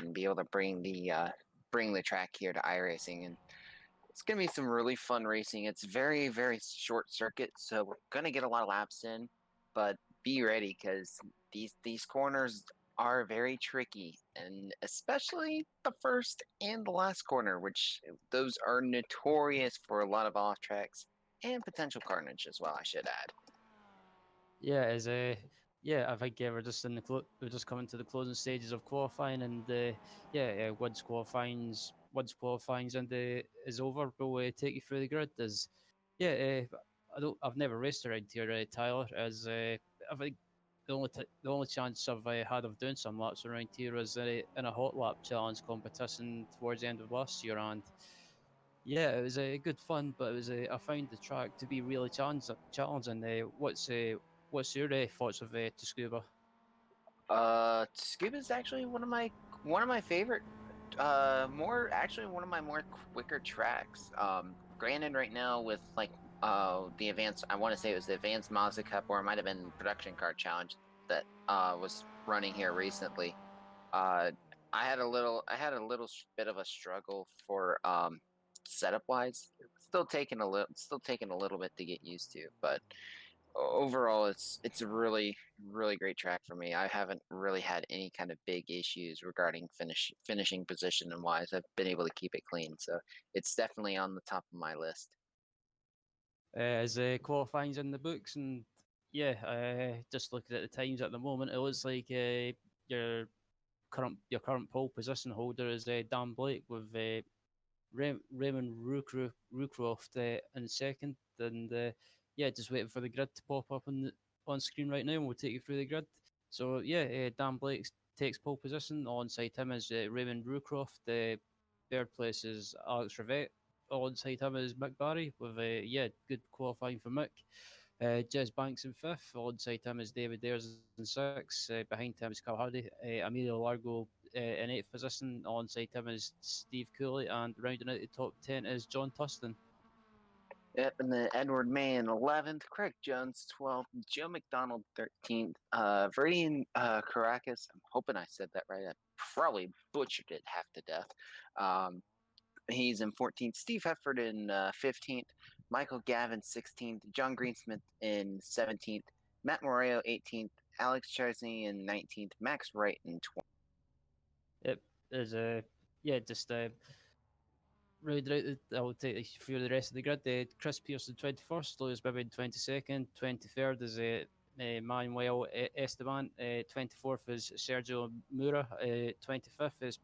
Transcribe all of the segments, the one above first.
and be able to bring the track here to iRacing. And it's gonna be some really fun racing. It's very, very short circuit, so we're gonna get a lot of laps in, but be ready because these corners are very tricky, and especially the first and the last corner, which those are notorious for a lot of off tracks and potential carnage as well, I should add. Yeah, I think we're just we're just coming to the closing stages of qualifying, and once qualifying's is over, we'll take you through the grid. I've never raced around here, Tyler. I think the only chance I've had of doing some laps around here was in a hot lap challenge competition towards the end of last year, and yeah, it was good fun, but I found the track to be really challenging. What's your thoughts of Tsukuba? Tsukuba is actually one of my favorite, more actually one of my more quicker tracks. Granted, right now with like the advanced, I want to say it was the advanced Mazda Cup, or it might have been production car challenge that was running here recently. Uh, I had a little bit of a struggle for setup wise. Still taking a little bit to get used to, but overall it's a really really great track for me. I haven't really had any kind of big issues regarding finishing position and wise. I've been able to keep it clean, so it's definitely on the top of my list. As qualifying's in the books, and yeah, just looking at the times at the moment, it looks like your your current pole position holder is Dan Blake with Raymond Rucroft in second, and yeah, just waiting for the grid to pop up on screen right now, and we'll take you through the grid. So yeah, Dan Blake takes pole position. Alongside him is Raymond Rucroft. Third place is Alex Rivette. Alongside him is Mick Barry with good qualifying for Mick. Jez Banks in fifth. Alongside him is David Ayres in sixth. Behind him is Carl Hardy. Emilio Largo in eighth position. Alongside him is Steve Cooley, and rounding out the top 10 is John Tustin. Yep, and then Edward Mann 11th, Craig Jones 12th, Joe McDonald 13th, Veridian Caracas. I'm hoping I said that right. I probably butchered it half to death. He's in 14th, Steve Hefford in 15th, Michael Gavin 16th, John Greensmith in 17th, Matt Moreo 18th, Alex Chesney in 19th, Max Wright in 20th. Yep, there's a just round out. I'll take you through the rest of the grid. Chris Pearson 21st, Lewis Bibbin 22nd, 23rd is Manuel Esteban, 24th is Sergio Mura, 25th is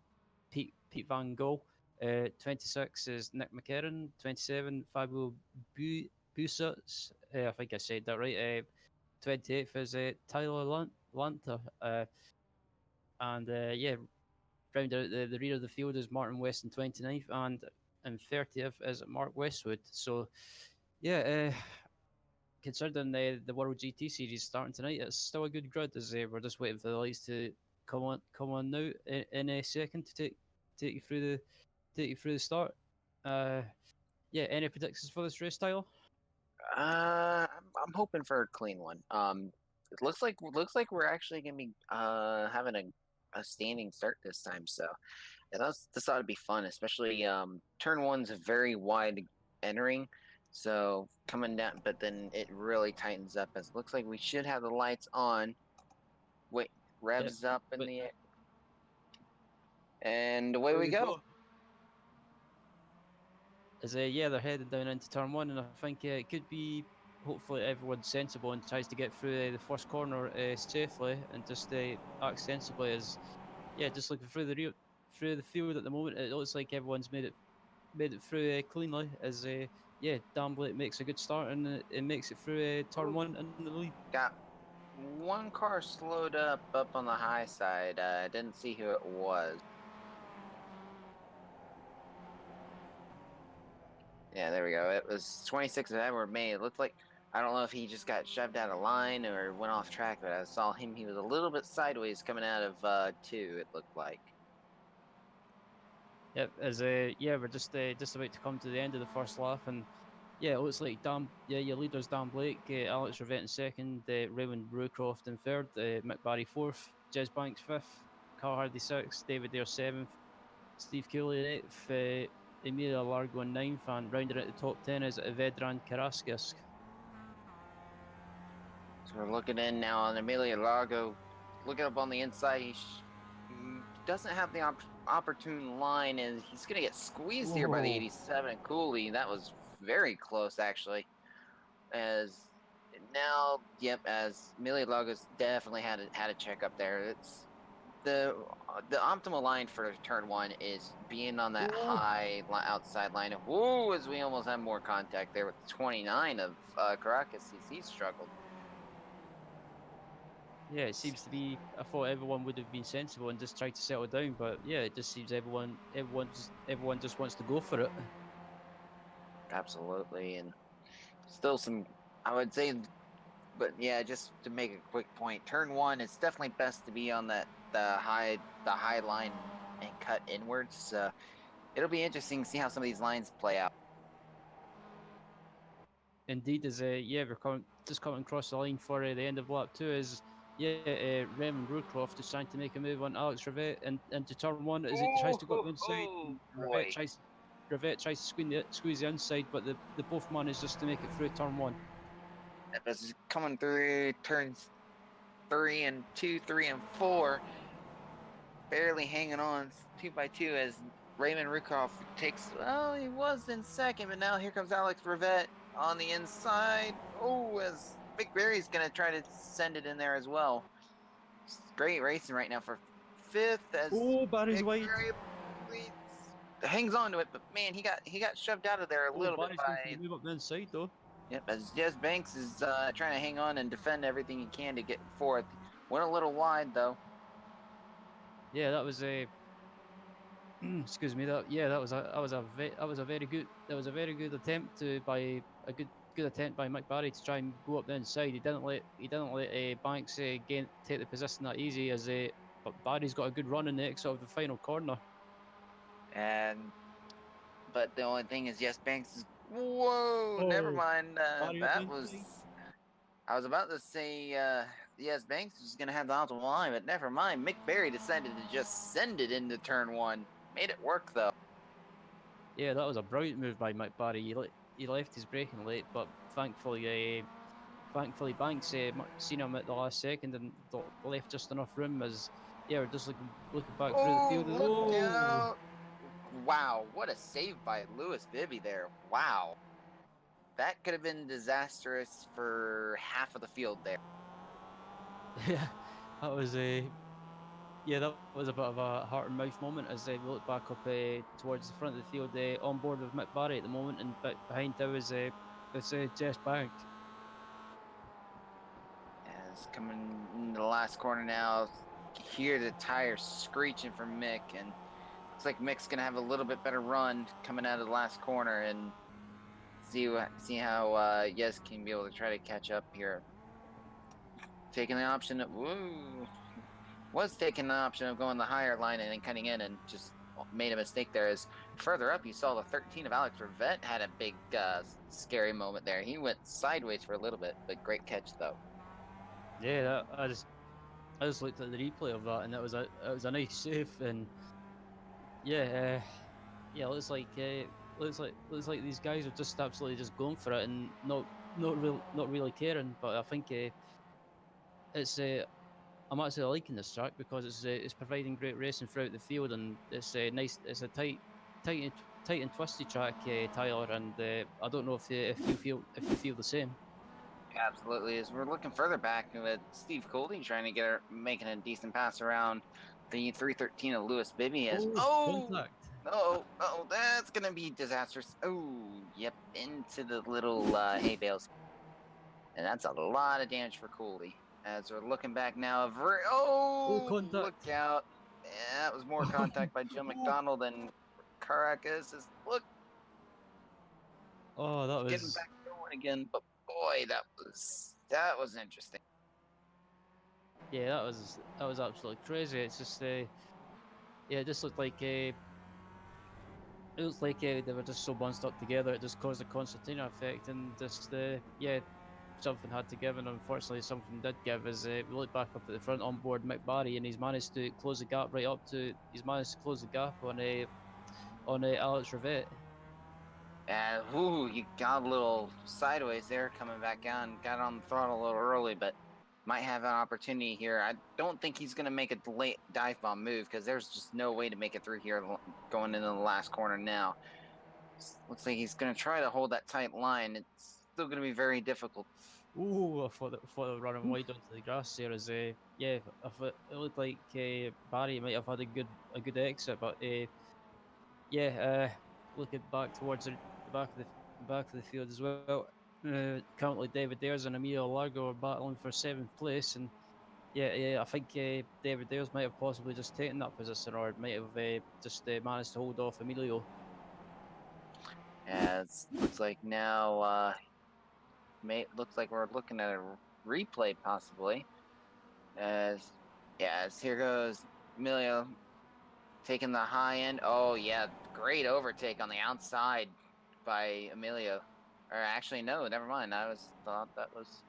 Pete Van Gogh. 26 is Nick McCarron. 27, Fabio Busutz. I think I said that right. 28th is Tyler Lanta. And round out the rear of the field is Martin West in 29th, and 30th is Mark Westwood. So, yeah, considering the World GT Series starting tonight, it's still a good grid. As we're just waiting for the lights to come on now in a second to take you through the start. Any predictions for this race, Tyler? I'm hoping for a clean one. It looks like we're actually gonna be having a standing start this time. So yeah, this ought to be fun, especially turn one's a very wide entering, so coming down, but then it really tightens up. As it looks like we should have the lights on. Wait, revs up in the air, and away we go. They're heading down into turn one, and I think it could be. Hopefully, everyone's sensible and tries to get through the first corner safely and just act sensibly. Just looking through the field at the moment, it looks like everyone's made it through cleanly. Dan Blake makes a good start, and it makes it through turn one in the lead. Got one car slowed up on the high side. I didn't see who it was. Yeah, there we go. It was 26 of Edward May. It looked like, I don't know if he just got shoved out of line or went off track, but I saw him. He was a little bit sideways coming out of 2, it looked like. Yep, we're just about to come to the end of the first lap, and it looks like your leader's Dan Blake, Alex Rivette in second, Raymond Brewcroft in third, Mick Barry fourth, Jez Banks fifth, Carl Hardy 6th, David Dare 7th, Steve Cooley 8th, Emilia Largo in 9th, and rounding out the top 10 is Vedran Karaskis. So we're looking in now on Amelia Largo. Looking up on the inside, he doesn't have the opportune line, and he's going to get squeezed here by the 87 Cooley. That was very close, actually. As now, yep, as Amelia Largo's definitely had a check up there. It's the optimal line for turn 1 is being on that high outside line. Whoa, as we almost have more contact there with the 29 of Caracas. He's struggled. Yeah, it seems to be. I thought everyone would have been sensible and just tried to settle down, but yeah, it just seems everyone just wants to go for it. Absolutely, and still some, I would say, but yeah, just to make a quick point, turn 1, it's definitely best to be on the high line and cut inwards. It'll be interesting to see how some of these lines play out. Indeed, as we're just coming across the line for the end of lap 2 is Raymond Roocroft is trying to make a move on Alex Rivette and into turn 1 as he tries to go up the inside. Oh Rivette boy. tries to squeeze the inside, but the both manage just to make it through turn 1. As coming through turns 3 and 2, 3 and 4, barely hanging on 2 by 2 as Raymond Rukoff takes. Well, he was in second, but now here comes Alex Rivette on the inside. Oh, as Big Barry's gonna try to send it in there as well. It's great racing right now for 5th as Barry's Big wide. Barry hangs on to it, but man, he got shoved out of there a little bit Barry's going for the by. move up the inside though. Yep, as Jess Banks is trying to hang on and defend everything he can to get fourth. Went a little wide though. Yeah, that was a excuse me. That was a very good attempt by a good attempt by Mick Barry to try and go up the inside. He didn't let Banks take the position that easy but Barry's got a good run in the exit of the final corner. And but the only thing is, yes, Banks is. Whoa, never Oh, mind. Barry up the That was. inside. I was about to say, yes, Banks was gonna have the optimal line, but never mind. Mick Barry decided to just send it into turn 1. Made it work though. Yeah, that was a brilliant move by Mick Barry. He left his braking late, but thankfully Banks seen him at the last second and left just enough room as we're just looking back through the Oh, field and look out! Wow, what a save by Lewis Bibby there. Wow. That could have been disastrous for half of the field there. yeah, that was that was a bit of a heart and mouth moment as we look back up towards the front of the field on board with Mick Barry at the moment, and behind there was Jess Banks. As coming in the last corner now, hear the tires screeching for Mick, and looks like Mick's gonna have a little bit better run coming out of the last corner, and see how Yes can be able to try to catch up here. Taking the option of was taking the option of going the higher line and then cutting in, and just made a mistake there. As further up, you saw the 13 of Alex Rivette had a big scary moment there. He went sideways for a little bit, but great catch though. Yeah, I just looked at the replay of that, and it was a nice save, and yeah, looks like these guys are just absolutely just going for it and not really caring. But I think it's I'm actually liking this track because it's providing great racing throughout the field, and it's nice. It's a tight, and, tight and twisty track, Tyler. And I don't know if you feel the same. Absolutely. As we're looking further back with Steve Colding trying to making a decent pass around the 313 of Lewis Bibby as Contact. that's gonna be disastrous. Oh, yep, into the little hay bales, and that's a lot of damage for Cooley. As we're looking back now, look Contact. out! Yeah, that was more contact by Joe McDonald than Caracas. Look, Oh, that getting was back going again, but boy, that was interesting. yeah, that was absolutely crazy. It's just it just looked like it looks like they were just so bunched up together. It just caused a concertina effect, and just something had to give, and unfortunately, something did give. As we look back up at the front on board, Mick Barry, and he's managed to close the gap right up to. He's managed to close the gap on Alex Rivette. Ooh, you got a little sideways there coming back on. Got on the throttle a little early, but might have an opportunity here. I don't think he's going to make a late dive bomb move because there's just no way to make it through here going into the last corner now. Looks like he's going to try to hold that tight line. It's still going to be very difficult. Ooh, I thought they were running wide onto the grass there. As yeah, I thought it looked like Barry might have had a good exit, but yeah, looking back towards the back of the field as well. Currently, David Ayres and Emilio Largo are battling for seventh place, and yeah, I think David Ayres might have possibly just taken that position, or might have just managed to hold off Emilio. As looks like now, looks like we're looking at a replay possibly. As as here goes Emilio taking the high end. Oh yeah, great overtake on the outside by Emilio. Or actually, no, never mind. I was thought that was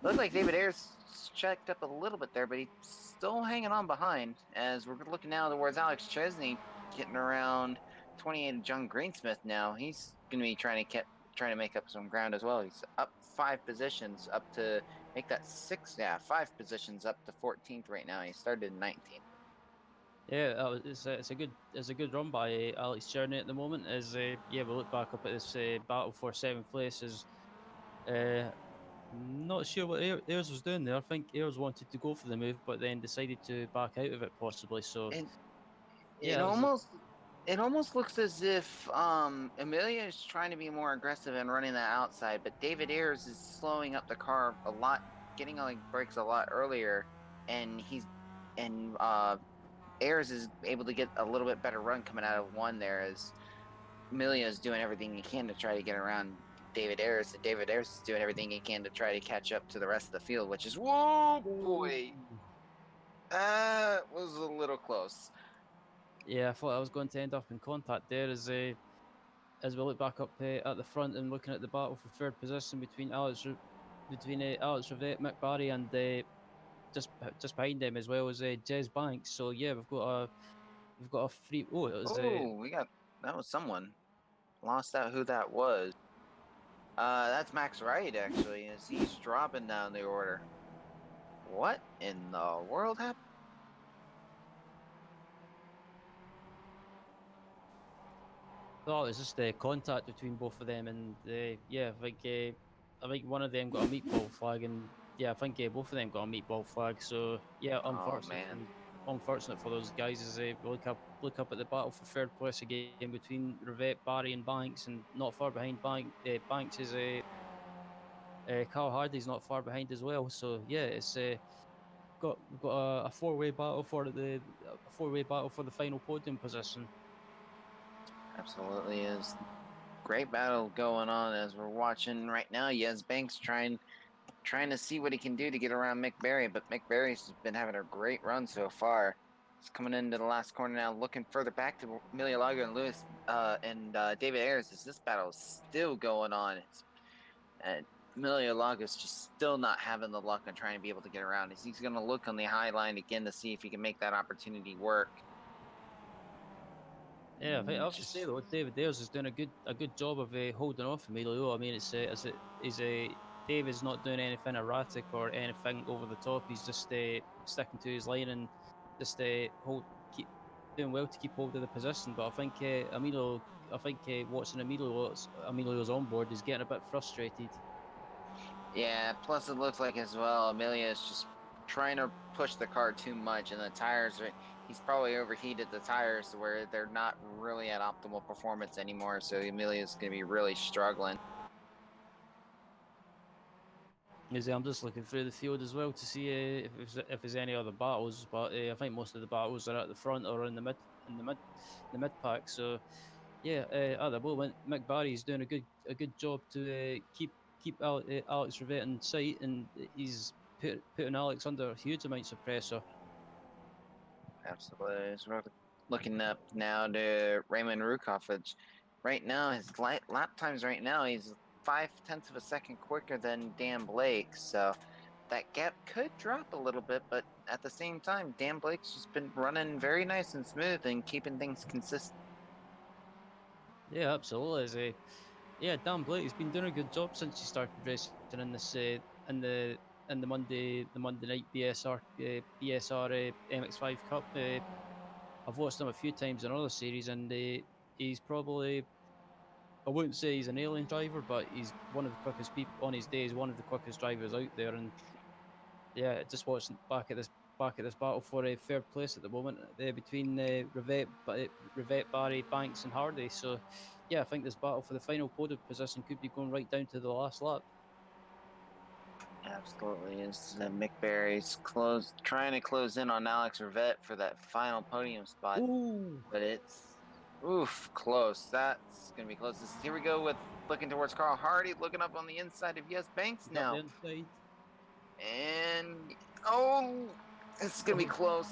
looked like David Ayres checked up a little bit there, but he's still hanging on behind. As we're looking now towards Alex Chesney getting around 28 John Greensmith now. He's gonna be trying to make up some ground as well. He's up 5 positions up to make that 5 positions up to 14th right now. He started in 19th. Yeah, it's a good run by Alex Cherney at the moment. As yeah, we look back up at this battle for seventh place. As uh, not sure what Ayres was doing there. I think Ayres wanted to go for the move, but then decided to back out of it possibly. So And it yeah, it was almost looks as if Amelia is trying to be more aggressive and running that outside, but David Ayres is slowing up the car a lot, getting on the brakes a lot earlier, and Ayres is able to get a little bit better run coming out of one there as Amelia is doing everything he can to try to get around David Ayres, and David Ayres is doing everything he can to try to catch up to the rest of the field, which is whoa Ooh. boy, that was a little close. Yeah, I thought I was going to end up in contact there as we look back up at the front and looking at the battle for third position between Alex Rivette, Mick Barry, and just behind them as well as Jez Banks. So yeah, we've got a free. Oh, it was Oh, we got that was someone. Lost out who that was. That's Max Wright actually, as he's dropping down the order. What in the world happened? oh, it's just the contact between both of them, and yeah, I think one of them got a meatball flag, and yeah, I think both of them got a meatball flag. So yeah, Oh man, unfortunate for those guys as they look up at the battle for third place again between Rivette, Barry, and Banks, and not far behind Banks is Carl Hardy's not far behind as well. So yeah, it's we've got a four way battle for the final podium position. absolutely is great battle going on as we're watching right now. Yes, Banks trying to see what he can do to get around Mick Berry, but Mick Berry's been having a great run so far. He's coming into the last corner now, looking further back to Emilio Lago and David Ayres as this battle is still going on. And Emilio Lagos just still not having the luck on trying to be able to get around. He's going to look on the high line again to see if he can make that opportunity work. Yeah, I And have to say just though, David Ayres is doing a good job of holding off Emilio. I mean, is a Dave is not doing anything erratic or anything over the top. He's just sticking to his line and just keep doing well to keep hold of the position. But I think watching Emilio's on board is getting a bit frustrated. yeah, plus it looks like as well, Amelia is just trying to push the car too much, and the tires are. He's probably overheated the tires to where they're not really at optimal performance anymore. So Amelia's going to be really struggling. I'm just looking through the field as well to see if there's any other battles, but I think most of the battles are at the front or in the mid pack. So yeah, at the moment, Mick Barry's doing a good job to keep Alex Rivette in sight, and he's putting Alex under huge amounts of pressure. Absolutely. So we're looking up now to Raymond Rukoff, which right now his lap times right now 5/10 of a second quicker than Dan Blake, so that gap could drop a little bit, but at the same time, Dan Blake's just been running very nice and smooth and keeping things consistent. Yeah, absolutely. Yeah, Dan Blake has been doing a good job since he started racing in this in the Monday night BSR MX5 Cup. I've watched him a few times in other series, and he's probably, I wouldn't say he's an alien driver, but he's one of the quickest people on his day. He's one of the quickest drivers out there, and yeah, just watching back at this battle for a third place at the moment between Rivette, Barry, Banks, and Hardy. So, yeah, I think this battle for the final podium position could be going right down to the last lap. Absolutely is. Mick Berry's trying to close in on Alex Rivette for that final podium spot, Ooh, but it's close. That's gonna be close. Here we go with looking towards Carl Hardy, looking up on the inside of Yes Banks he's up the now, inside. and oh, it's gonna be Oh, close.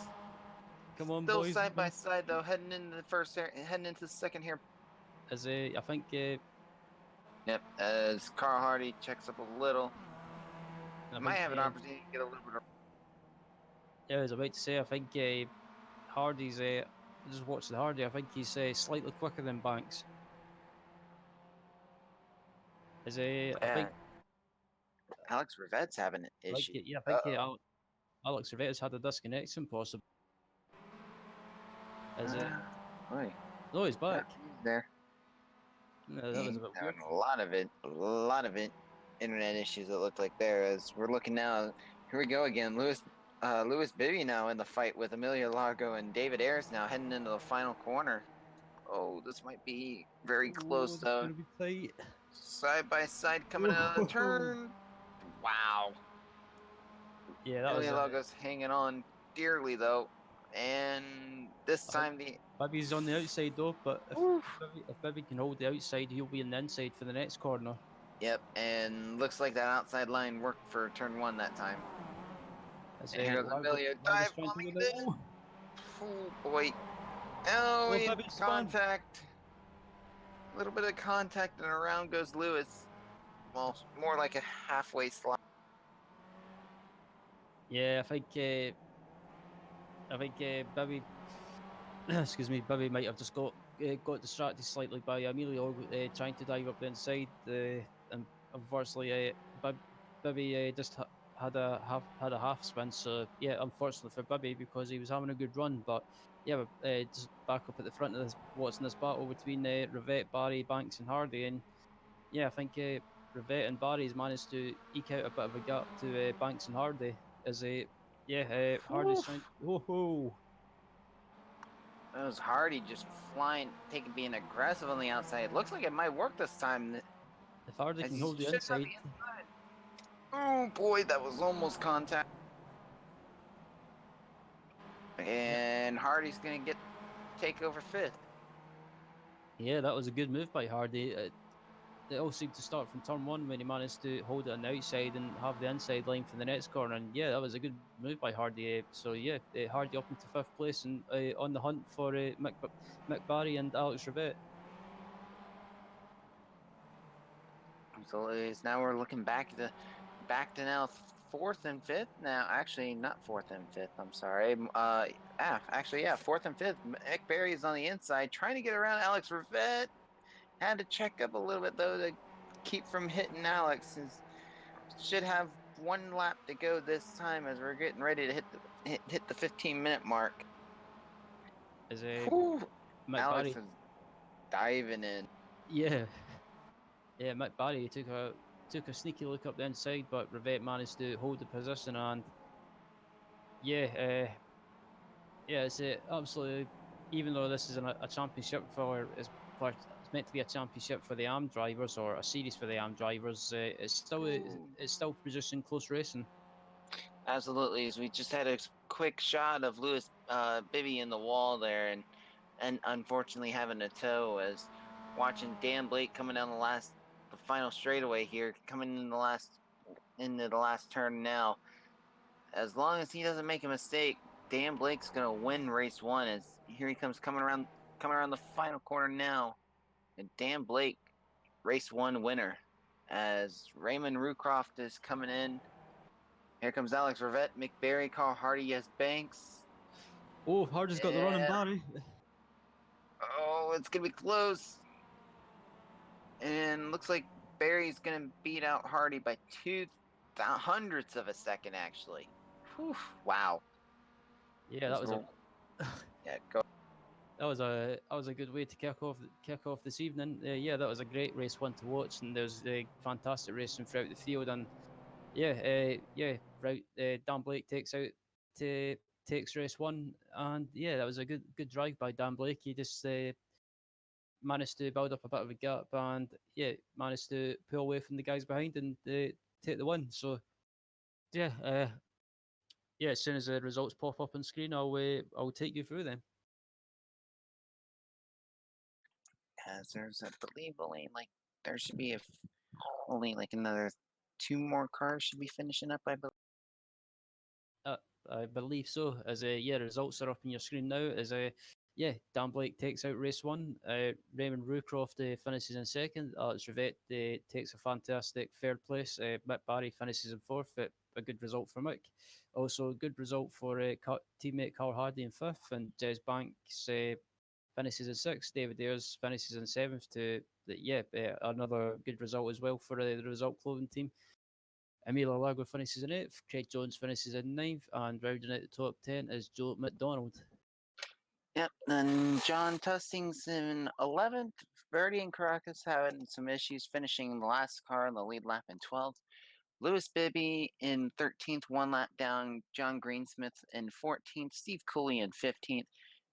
come on, Still boys. side by side though, heading into the second here. As I think, Yep, as Carl Hardy checks up a little, I might think, have an opportunity to get a little bit of. yeah, I was about to say, I think Hardy's. Just watch the Hardy. I think he's slightly quicker than Banks. As I Yeah, think, Alex Rivette's having an issue. yeah, I think Uh-oh. Alex Rivette's had a disconnection possible. As Boy, no, he's yeah, back. he's there. No, that was a He's bit weird. having a lot of it, internet issues it looked like there. As we're looking now, here we go again. Lewis Bibby now in the fight with Emilio Largo and David Ayres now heading into the final corner. Oh, this might be very Oh, close it's though. gonna be tight. Side by side coming out of the Oh, turn. Wow. yeah, that was Emilio Largo's hanging on dearly though. And this I think time the Bibby's on the outside though, but Whew. if Bibby can hold the outside, he'll be in the inside for the next corner. Yep, and looks like that outside line worked for turn one that time. As And here's Emilio Largo's dive trying to bombing go it down. in. Oh boy. Oh, Oh, he had Bibby's spun. contact. A little bit of contact and around goes Lewis. Well, more like a halfway slide. Yeah, I think Bibby, excuse me, Bibby might have just got distracted slightly by Emilio trying to dive up the inside, and unfortunately, Bibby just had a half spin. So yeah, unfortunately for Bibby because he was having a good run, but yeah, just back up at the front of this, watching this battle between Rivette, Barry, Banks, and Hardy, and yeah, I think Rivette and Barry's managed to eke out a bit of a gap to Banks and Hardy as Hardy's Whew. trying. Oh, That was Hardy just being aggressive on the outside. Looks like it might work this time, if Hardy as can he hold the should have inside, the inside. Oh boy, that was almost contact. yeah, And Hardy's gonna take over fifth. yeah, that was a good move by Hardy. It all seemed to start from turn one when he managed to hold it on the outside and have the inside line for the next corner. And yeah, that was a good move by Hardy. So yeah, Hardy up into fifth place and on the hunt for Mick Barry and Alex Rivette. So it's now we're looking back to now fourth and fifth. Now, actually, not fourth and fifth. I'm sorry. Actually, yeah, fourth and fifth. Mick Berry is on the inside, trying to get around Alex Rivette. Had to check up a little bit though to keep from hitting Alex. Should have one lap to go this time as we're getting ready to hit the 15-minute mark. As Whew, Mick Alex Barry, is diving in. yeah, yeah, Mick Barry took a sneaky look up the inside, but Rivette managed to hold the position and yeah, yeah, it's absolutely. Even though this is a championship it's meant to be a championship for the arm drivers or a series for the arm drivers, Ooh. it's still producing close racing. Absolutely. As we just had a quick shot of Lewis Bibby in the wall there, and unfortunately having a tow as watching Dan Blake coming down the final straightaway here, coming into the last turn now. As long as he doesn't make a mistake, Dan Blake's gonna win race one. As here he comes coming around the final corner now, and Dan Blake, race one winner, as Raymond Rucroft is coming in. Here comes Alex Rivette, McBarry, Carl Hardy, yes, Banks. Oh, Hardy's got the run on Barry. Oh, it's going to be close. And looks like Barry's going to beat out Hardy by 0.02 of a second, actually. Whew, wow. Yeah, that was a yeah, go. that was a good way to kick off this evening. Yeah, that was a great race one to watch, and there's fantastic racing throughout the field. And right. Dan Blake takes race one, and yeah, that was a good drive by Dan Blake. He just managed to build up a bit of a gap, and yeah, managed to pull away from the guys behind and take the win. So yeah, yeah. As soon as the results pop up on screen, I'll take you through them. As there's, I believe, there should be only like another 2 more cars should be finishing up. I believe. I believe so. As yeah, results are up on your screen now. As yeah, Dan Blake takes out race one. Raymond Rucroft finishes in second. Alex Rivette takes a fantastic third place. Mick Barry finishes in fourth. A good result for Mick. Also, a good result for teammate Carl Hardy in fifth, and Jez Banks finishes in sixth. David Ayres finishes in seventh. Another good result as well for the result clothing team. Emilio Lago finishes in eighth, Craig Jones finishes in ninth, and rounding out the top 10 is Joe McDonald. Yep, and John Tusting's in 11th. Verdi and Caracas having some issues finishing the last car in the lead lap in 12th. Lewis Bibby in 13th, 1 lap down. John Greensmith in 14th. Steve Cooley in 15th.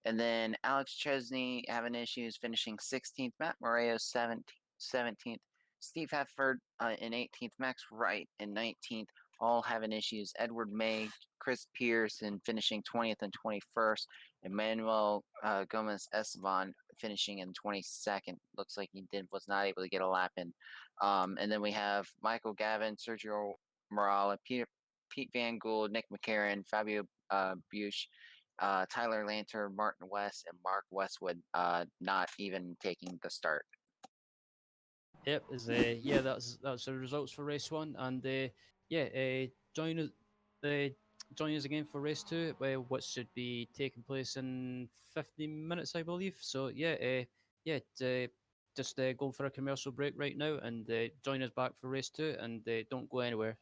And then Alex Chesney having issues finishing 16th. Matt Moreo 17th. Steve Hefford in 18th. Max Wright in 19th. All having issues. Edward May, Chris Pearson finishing 20th and 21st. Emmanuel Gomez Esteban finishing in 22nd. Looks like he was not able to get a lap in. And then we have Michael Gavin, Sergio Morala, Pete Van Gould, Nick McCarron, Fabio Bush, Tyler Lanter, Martin West, and Mark Westwood not even taking the start. Yep, that's the results for race one, and join us again for race two, what should be taking place in 15 minutes, I believe. So just going for a commercial break right now, and join us back for race two, and don't go anywhere.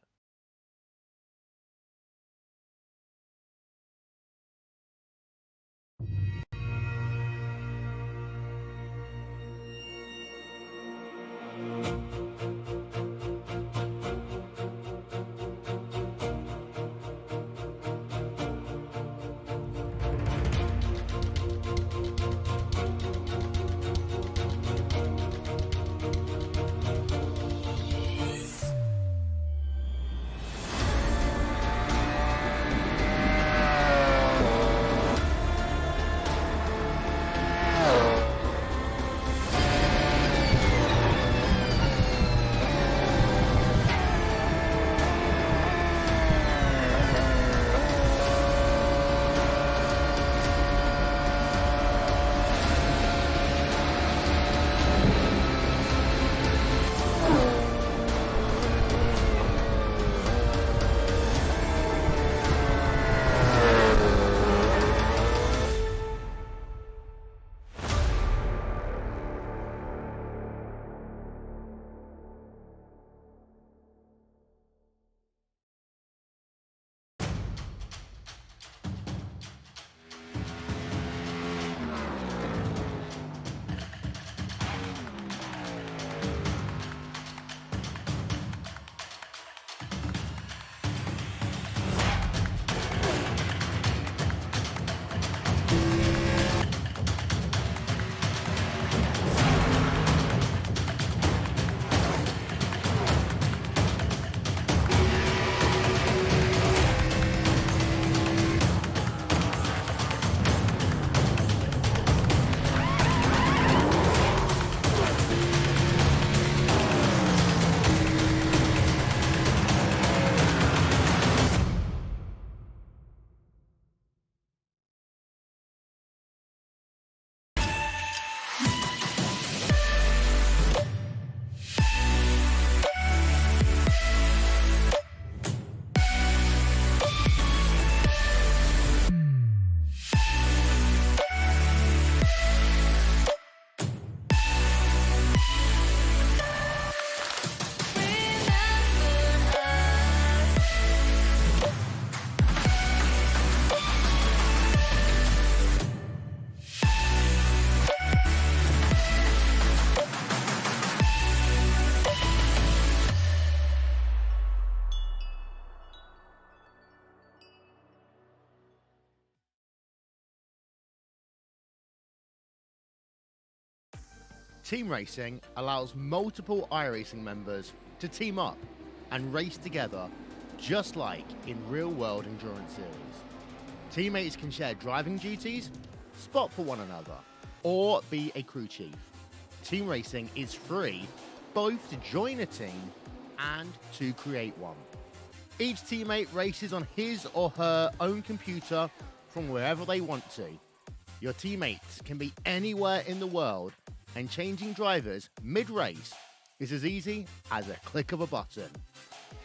Team racing allows multiple iRacing members to team up and race together, just like in real-world endurance series. Teammates can share driving duties, spot for one another, or be a crew chief. Team racing is free both to join a team and to create one. Each teammate races on his or her own computer from wherever they want to. Your teammates can be anywhere in the world, and changing drivers mid-race is as easy as a click of a button.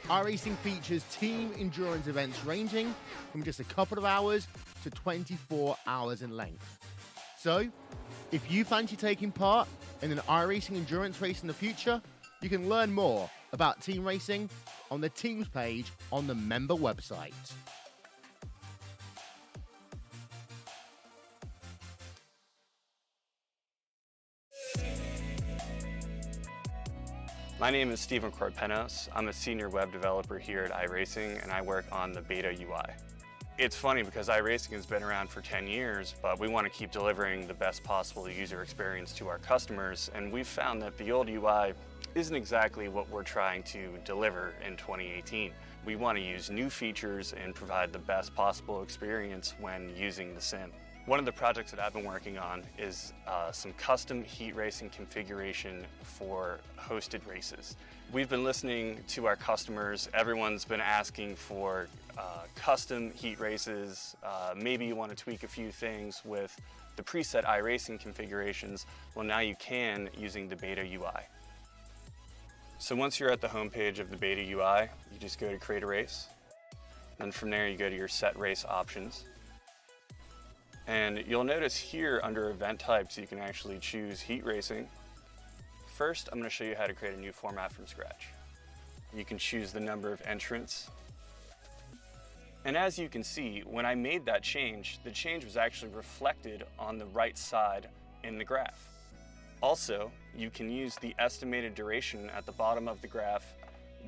iRacing features team endurance events ranging from just a couple of hours to 24 hours in length. So, if you fancy taking part in an iRacing endurance race in the future, you can learn more about team racing on the teams page on the member website. My name is Steven Corpenos. I'm a senior web developer here at iRacing, and I work on the beta UI. It's funny because iRacing has been around for 10 years, but we want to keep delivering the best possible user experience to our customers, and we've found that the old UI isn't exactly what we're trying to deliver in 2018. We want to use new features and provide the best possible experience when using the sim. One of the projects that I've been working on is some custom heat racing configuration for hosted races. We've been listening to our customers. Everyone's been asking for custom heat races. Maybe you want to tweak a few things with the preset iRacing configurations. Well, now you can using the beta UI. So once you're at the home page of the beta UI, you just go to create a race. And from there you go to your set race options. And you'll notice here under event types, you can actually choose heat racing. First, I'm going to show you how to create a new format from scratch. You can choose the number of entrants. And as you can see, when I made that change, the change was actually reflected on the right side in the graph. Also, you can use the estimated duration at the bottom of the graph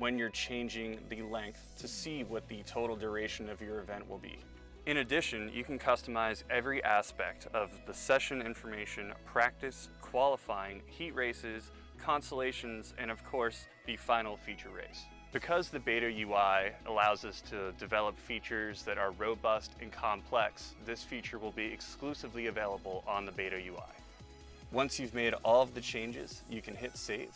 when you're changing the length to see what the total duration of your event will be. In addition, you can customize every aspect of the session information, practice, qualifying, heat races, consolations, and of course, the final feature race. Because the beta UI allows us to develop features that are robust and complex, this feature will be exclusively available on the beta UI. Once you've made all of the changes, you can hit save.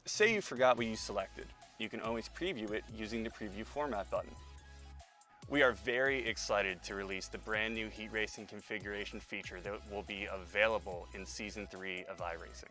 Say you forgot what you selected. You can always preview it using the preview format button. We are very excited to release the brand new heat racing configuration feature that will be available in Season 3 of iRacing.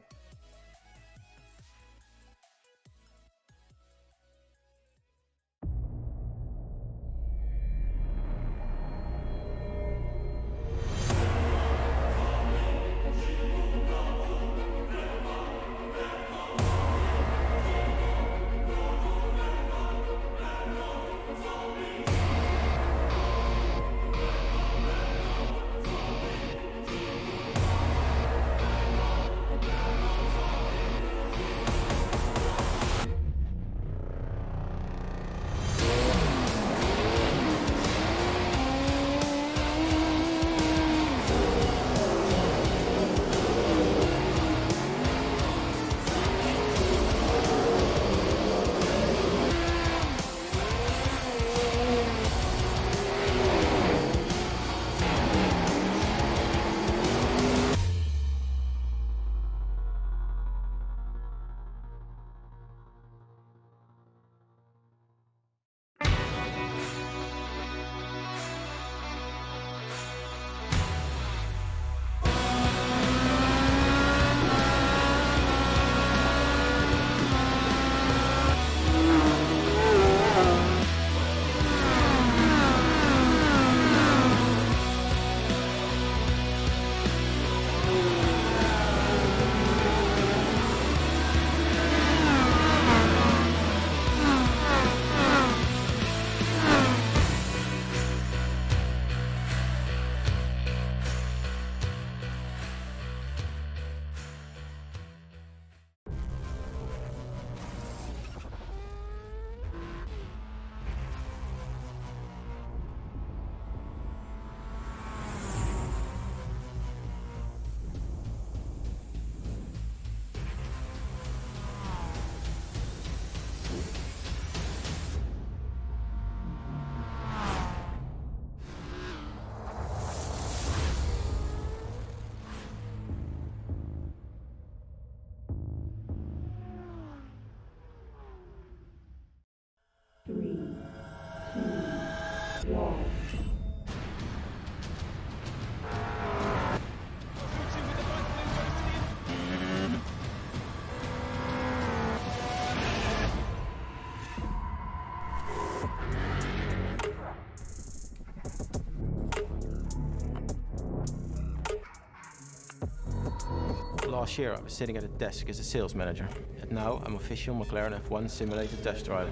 Last year I was sitting at a desk as a sales manager, and now I'm official McLaren F1 simulated test driver.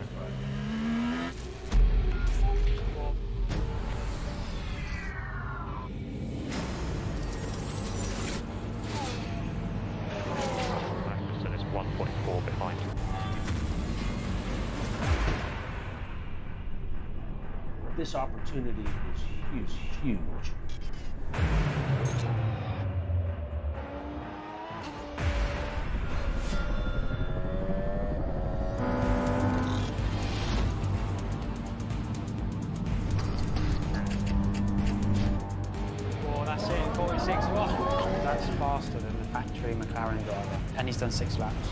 So there's 1.4 behind. This opportunity is huge. Oh, that's it, 46.1. That's faster than the factory McLaren driver, and he's done 6 laps.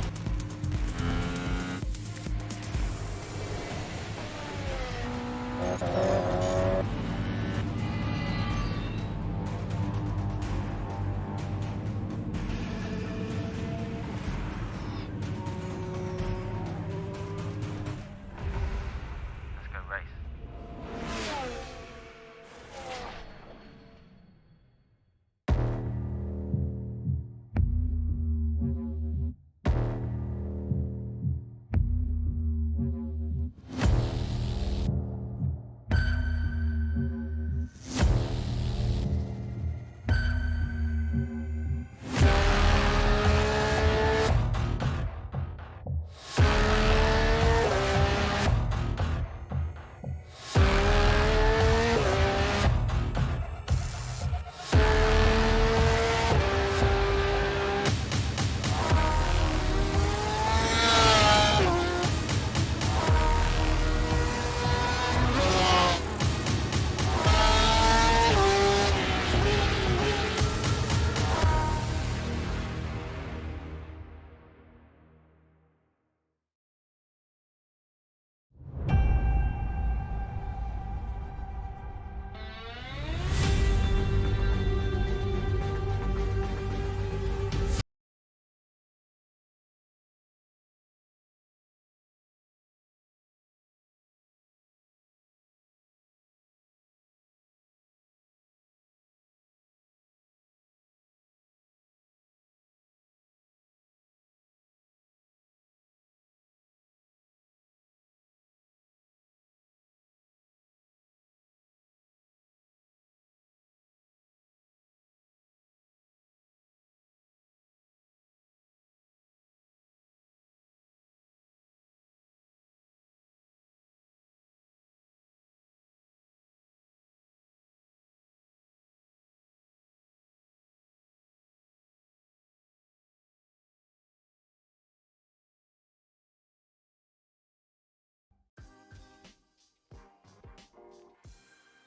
Let's go race.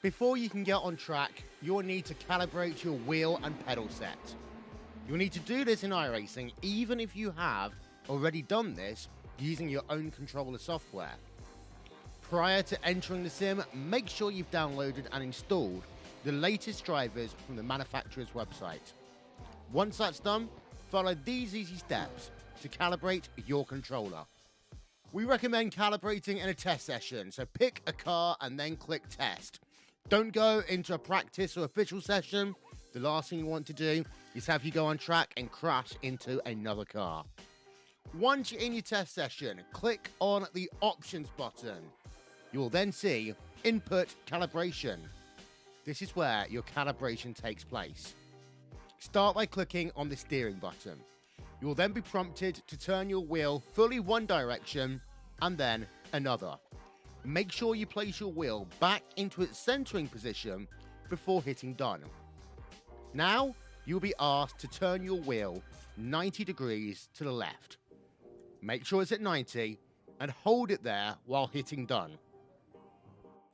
Before you can get on track, you'll need to calibrate your wheel and pedal set. You'll need to do this in iRacing even if you have already done this using your own controller software. Prior to entering the sim, make sure you've downloaded and installed the latest drivers from the manufacturer's website. Once that's done, follow these easy steps to calibrate your controller. We recommend calibrating in a test session, so pick a car and then click test. Don't go into a practice or official session. The last thing you want to do is have you go on track and crash into another car. Once you're in your test session, click on the options button. You will then see input calibration. This is where your calibration takes place. Start by clicking on the steering button. You will then be prompted to turn your wheel fully one direction and then another. Make sure you place your wheel back into its centering position before hitting done. Now, you'll be asked to turn your wheel 90 degrees to the left. Make sure it's at 90 and hold it there while hitting done.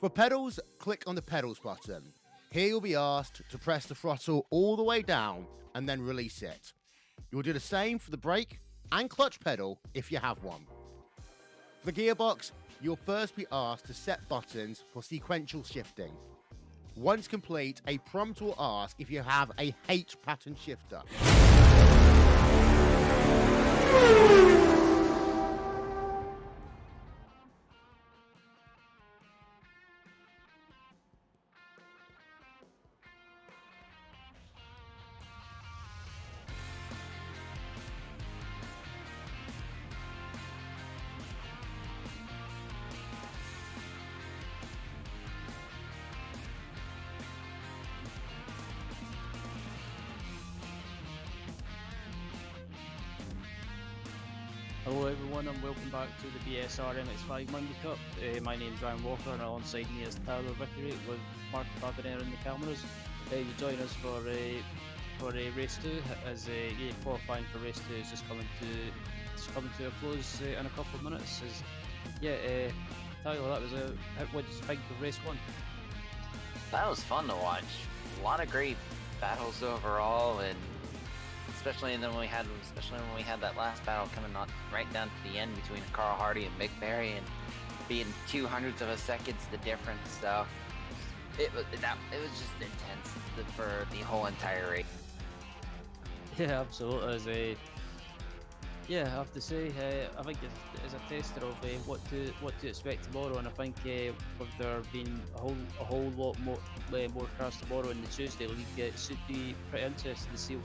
For pedals, click on the pedals button. Here you'll be asked to press the throttle all the way down and then release it. You'll do the same for the brake and clutch pedal if you have one. For the gearbox, you'll first be asked to set buttons for sequential shifting. Once complete, a prompt will ask if you have a H pattern shifter. Hello everyone and welcome back to the BSR MX5 Monday Cup. My name is Ryan Walker and alongside me is Tyler Vickery with Mark Babineer in the cameras. You join us for race 2 as qualifying for race 2 is just coming to a close in a couple of minutes. Tyler, what did you think of race 1? That was fun to watch. A lot of great battles overall, and especially when we had that last battle coming on right down to the end between Carl Hardy and Mick Barry, and being 200ths of a second the difference. So it was just intense for the whole entire race. Yeah, absolutely. I have to say, I think it's a tester of what to expect tomorrow, and I think with there being a whole lot more cars tomorrow in the Tuesday league, it should be pretty interesting to see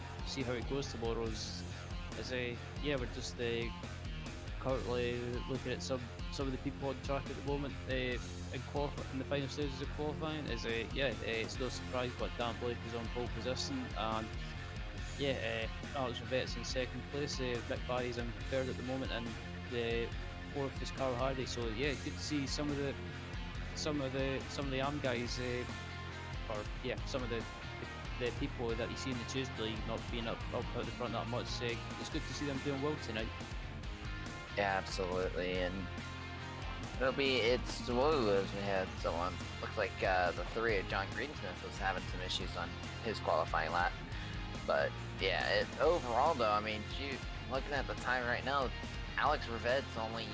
how it goes tomorrow. We're just currently looking at some of the people on track at the moment in the final stages of qualifying. It's no surprise, but Dan Blake is on pole position, and Alex Rivette's in second place. Mick Barry's in third at the moment, and the fourth is Carl Hardy. So good to see some of the ARM guys, some of the people that you see in the Tuesday League not being up at the front that much. It's good to see them doing well tonight. Yeah, absolutely, and it's whoa, as we had someone looked like the 3 of John Greensmith was having some issues on his qualifying lap. But yeah, overall though, I mean, looking at the time right now, Alex Rivette's only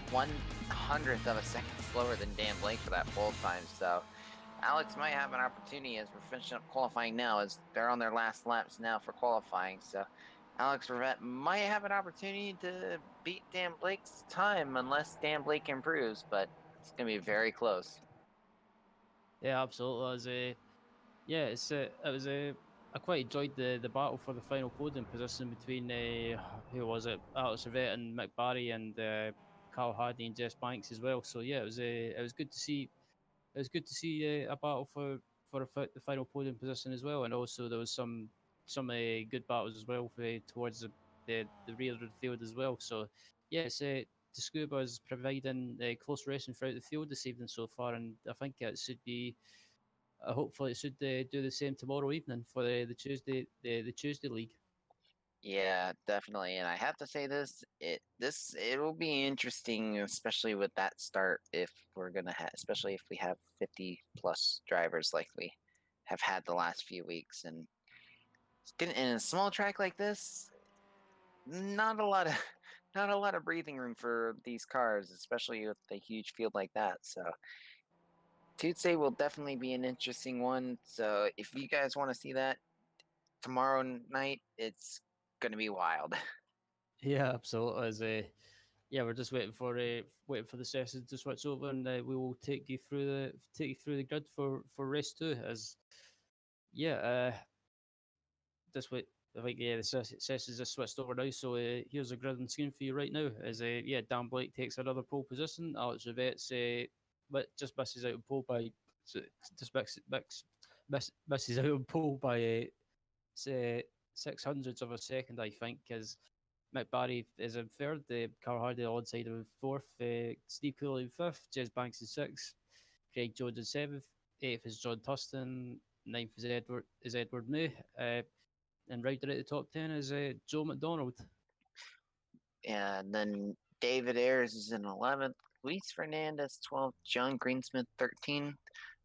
1/100th of a second slower than Dan Blake for that pole time. So Alex might have an opportunity as we're finishing up qualifying now, as they're on their last laps now for qualifying. So Alex Rivette might have an opportunity to beat Dan Blake's time unless Dan Blake improves, but it's going to be very close. Yeah, absolutely. I quite enjoyed the battle for the final podium position between who was it, Alex Rivette and Mick Barry, and Carl Hardy and Jess Banks as well. So it was good to see. It was good to see a battle the final podium position as well, and also there was some good battles as well towards the rear of the field as well. So Tsukuba is providing close racing throughout the field this evening so far, and I think it should be. Hopefully, it should do the same tomorrow evening for the Tuesday league. Yeah, definitely. And I have to say it will be interesting, especially with that start, if we're gonna have, especially if we have 50 plus drivers like we have had the last few weeks, and in a small track like this, not a lot of not a lot of breathing room for these cars, especially with a huge field like that. So Tuesday will definitely be an interesting one. So if you guys want to see that tomorrow night, it's gonna be wild. Yeah, absolutely. We're just waiting for the sessions to switch over, and we will take you through the grid for race 2. Yeah, uh, just wait. I think the sessions just switched over now. So here's a grid and screen for you right now. Dan Blake takes another pole position. Alex Rivette's but just misses out on pole by misses out on pole by 600ths of a second, I think, as Mick Barry is in third, Carl Hardy alongside him in fourth, Steve Cooley in fifth, Jez Banks in sixth, Craig Jones in seventh, eighth is John Tustin, ninth is Edward May, and right there at the top 10 is Joe McDonald. And then David Ayers is in 11th, Luis Fernandez 12th, John Greensmith 13th,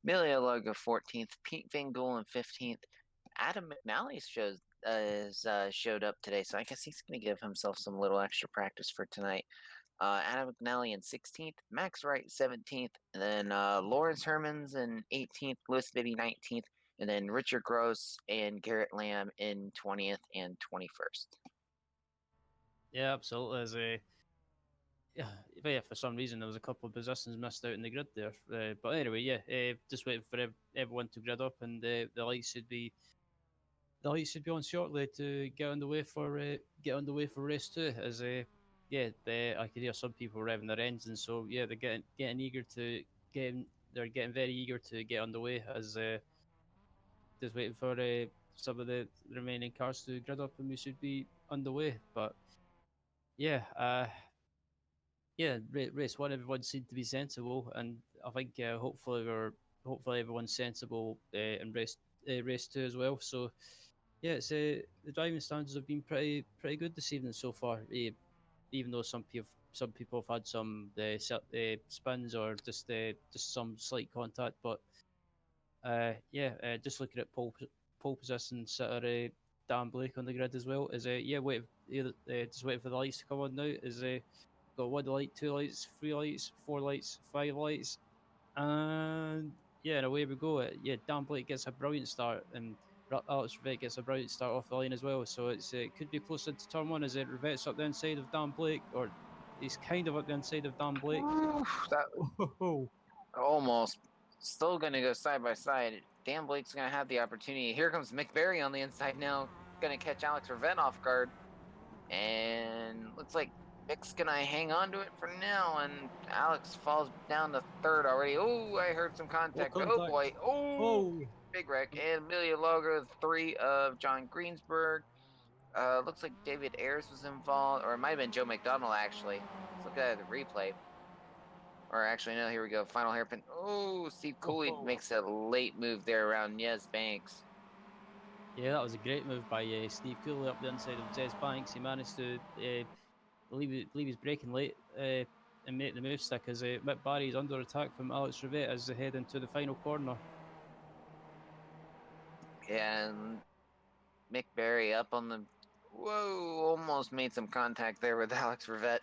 Emilio Logo 14th, Pete Van Gool in 15th. Adam McNally showed up today, so I guess he's going to give himself some little extra practice for tonight. Adam McNally in 16th, Max Wright 17th, and then Lawrence Hermans in 18th, Lewis Bibby 19th, and then Richard Gross and Garrett Lamb in 20th and 21st. Yeah, absolutely. For some reason there was a couple of positions missed out in the grid there. But anyway, just waiting for everyone to grid up, and the lights should be on shortly to get underway for race 2. I could hear some people revving their engines, so they're getting eager to they're getting very eager to get underway, as just waiting for some of the remaining cars to grid up, and we should be underway. But Yeah, race one, everyone seemed to be sensible, and I think hopefully everyone's sensible in race two as well. So yeah, it's the driving standards have been pretty good this evening so far. Even though some people have had some spins or just some slight contact, but just looking at pole position, sitter Dan Blake on the grid as well. Is just waiting for the lights to come on now. Is got one light, two lights, three lights, four lights, five lights, and yeah, and away we go. Dan Blake gets a brilliant start, and Alex Rivette gets a brilliant start off the line as well. So it could be close into turn one. Is it Rivette's up the inside of Dan Blake, or he's kind of up the inside of Dan Blake? Oof, that Oh, almost still going to go side by side. Dan Blake's going to have the opportunity. Here comes McBarry on the inside now, going to catch Alex Rivette off guard, and looks like Mick's going to hang on to it for now, and Alex falls down to third already. Oh, I heard some contact. Oh contact. boy. Oh, Oh, big wreck. And Amelia Logo, three of John Greensburg. Looks like David Ayers was involved, or it might have been Joe McDonald actually. Let's look at the replay. Or actually, no, here we go. Final hairpin. Oh, Steve Cooley makes a late move there around Nez Banks. yeah, that was a great move by Steve Cooley up the inside of Jez Banks. He managed to leave his braking late and make the move stick as Mick Barry is under attack from Alex Rivette as they head into the final corner. And Mick Barry up on the. Whoa, almost made some contact there with Alex Rivette.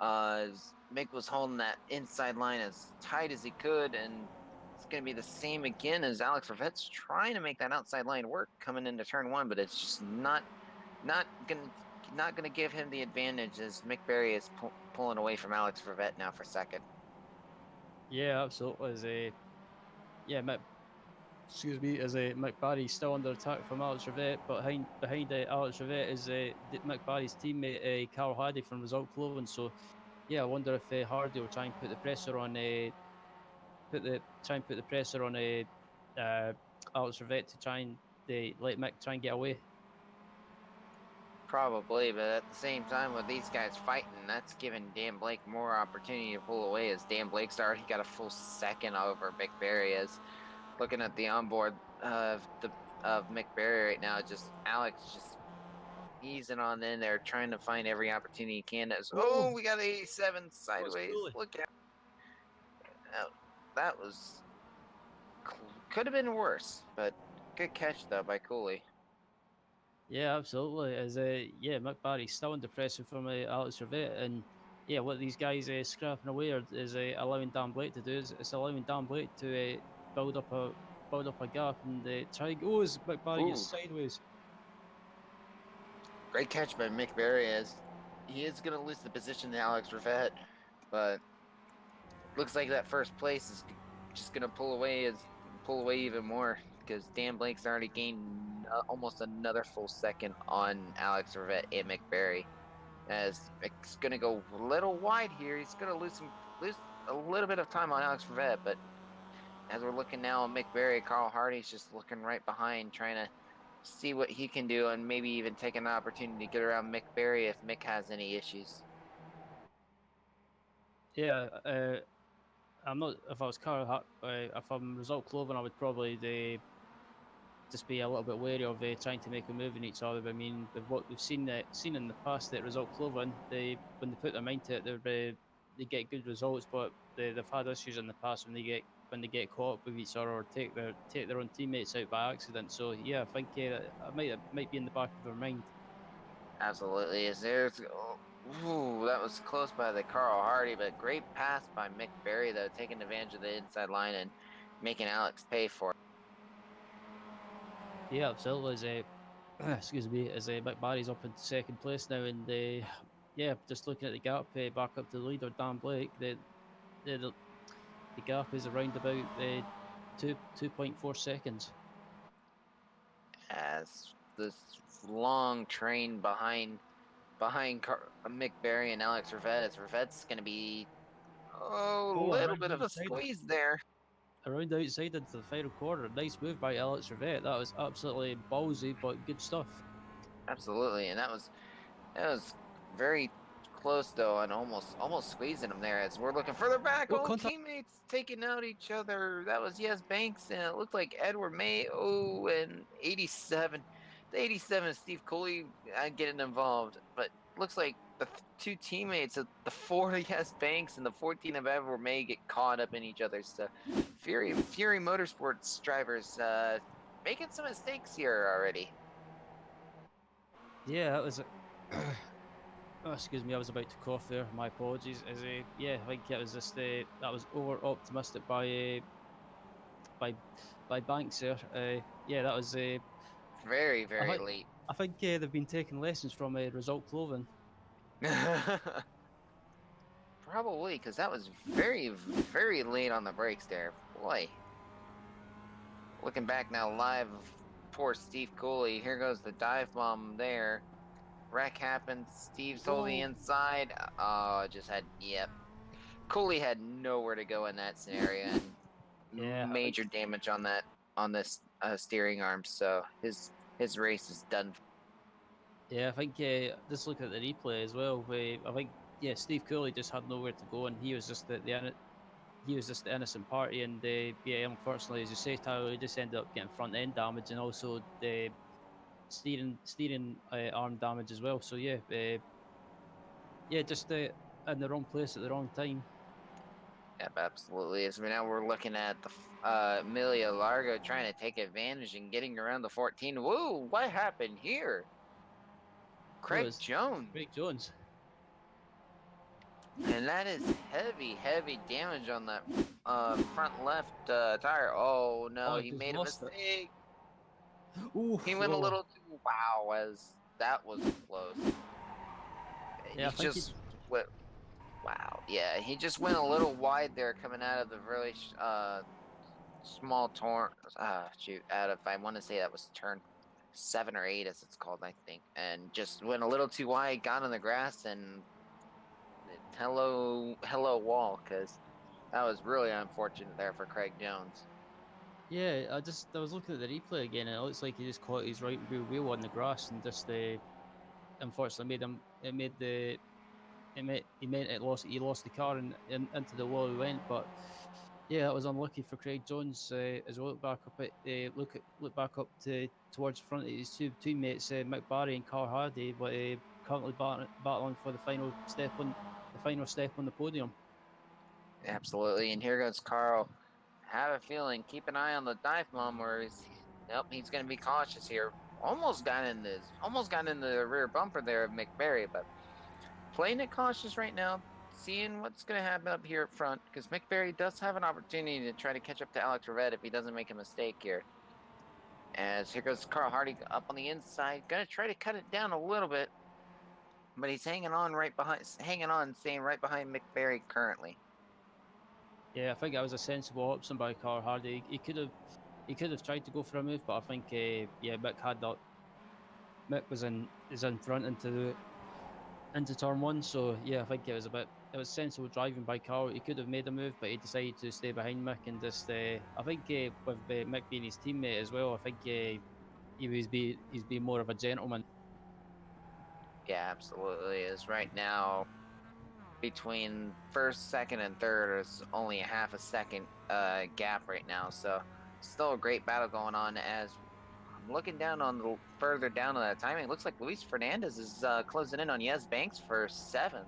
Mick was holding that inside line as tight as he could, and it's going to be the same again as Alex Rivette's trying to make that outside line work coming into turn one, but it's just not gonna give him the advantage as Mick Barry is pulling away from Alex Rivette now for second. Yeah, absolutely. As Mick Barry's still under attack from Alex Rivette, but behind Alex Rivette is Mick Barry's teammate Carl Hardy from Result Clothing. So yeah, I wonder if Hardy will try and put the pressure on Alex Rivette to try and let Mick try and get away. Probably, but at the same time, with these guys fighting, that's giving Dan Blake more opportunity to pull away. As Dan Blake's already got a full second over Mick Barry. As looking at the onboard of Mick Barry right now, just Alex just easing on in there, trying to find every opportunity he can. Oh, we got 87 sideways. Look at that was could have been worse, but good catch though by Cooley. Yeah, absolutely. Mick Barry's still under pressure from Alex Rivette, and yeah, what these guys scrapping away is allowing Dan Blake to do is it's allowing Dan Blake to build up a gap and try. Oh, as Mick Barry is sideways. Great catch by Mick Barry as he is going to lose the position to Alex Rivette, but looks like that first place is just going to pull away even more because Dan Blake's already gained almost another full second on Alex Rivette and Mick Barry. As Mick's going to go a little wide here, he's going to lose a little bit of time on Alex Rivette, but as we're looking now on Mick Barry, Carl Hardy's just looking right behind, trying to see what he can do and maybe even take an opportunity to get around Mick Barry if Mick has any issues. Yeah, I'm not. If I was if I'm Result Clothing, I would probably just be a little bit wary of trying to make a move in each other. But I mean, with what we've seen in the past at Result Clothing, when they put their mind to it, they get good results. But they've had issues in the past when they get caught up with each other or take their own teammates out by accident. So yeah, I think it might be in the back of their mind. Absolutely. Ooh, that was close by the Carl Hardy, but great pass by Mick Barry, though, taking advantage of the inside line and making Alex pay for it. Yeah, absolutely. Excuse me, as Mick Barry's up in second place now, and just looking at the gap back up to the leader Dan Blake, the gap is around about 2.4 seconds. As this long train behind Mick Barry and Alex Rivette, as Rivette's going to be a little bit of a squeeze there. Around outside into the final quarter. Nice move by Alex Rivette. That was absolutely ballsy, but good stuff. Absolutely, and that was very close though, and almost squeezing him there as we're looking further back. Oh, Oh, contact. teammates taking out each other. That was Yes Banks, and it looked like Edward May. Oh, and 87. The 87 Steve Cooley getting involved, but looks like the two teammates of the 4 of Yes Banks and the 14 of Edward May get caught up in each other's stuff. Fury Motorsports drivers making some mistakes here already. Yeah, that was. Oh, excuse me, I was about to cough there. My apologies. Yeah, I think it was just that was over optimistic by by Banks there. Yeah, that was. Very, I very think late. they've been taking lessons from Result Clothing. Probably, because that was very, very late on the brakes there. Boy. Looking back now live, poor Steve Cooley. Here goes the dive bomb there. Wreck happens. Steve's holding the inside. Oh, just had, yep. Cooley had nowhere to go in that scenario, and Yeah, major damage on this steering arm. So his race is done. Yeah, I think just look at the replay as well. I think Steve Cooley just had nowhere to go, and he was just he was just the innocent party. And yeah, unfortunately, as you say, Tyler, he just ended up getting front end damage and also the steering arm damage as well. So yeah, just in the wrong place at the wrong time. Yep, absolutely. As now we're looking at the Emilia Largo trying to take advantage and getting around the 14. Whoa, what happened here? Craig Jones. Craig Jones. And that is heavy, heavy damage on that front left tire. Oh no, he made a mistake. Ooh, He went a little too wow, as that was close. Yeah, he just went wow. Yeah, he just went a little wide there coming out of the really small turn. Shoot, out of I want to say that was turn 7 or 8 as it's called, I think, and just went a little too wide, got on the grass, and hello wall, because that was really unfortunate there for Craig Jones. Yeah, I was looking at the replay again, and it looks like he just caught his right rear wheel on the grass, and just unfortunately he lost the car and into the wall he went. But yeah, that was unlucky for Craig Jones. As we look back up at look back up towards the front of his two teammates, Mick Barry and Carl Hardy, but currently battling for the final step on the podium. Absolutely, and here goes Carl. Have a feeling, keep an eye on the dive bomb, or he's going to be cautious here. Almost got in the rear bumper there of McBarry, but playing it cautious right now, seeing what's going to happen up here up front, because McBarry does have an opportunity to try to catch up to Alex Rivette if he doesn't make a mistake here. As here goes Carl Hardy up on the inside, going to try to cut it down a little bit, but he's hanging on, staying right behind McBarry currently. Yeah, I think that was a sensible option by Carl Hardy. He could have tried to go for a move, but I think Mick had that. Mick is in front into turn one, so yeah, I think it was sensible driving by Carl. He could have made a move, but he decided to stay behind Mick and just I think with Mick being his teammate as well, I think he's being more of a gentleman. Yeah, absolutely is. Right now, between first, second, and third is only a half a second gap right now. So still a great battle going on. As I'm looking down on the further down on that timing, it looks like Luis Fernandez is closing in on Yes Banks for 7th.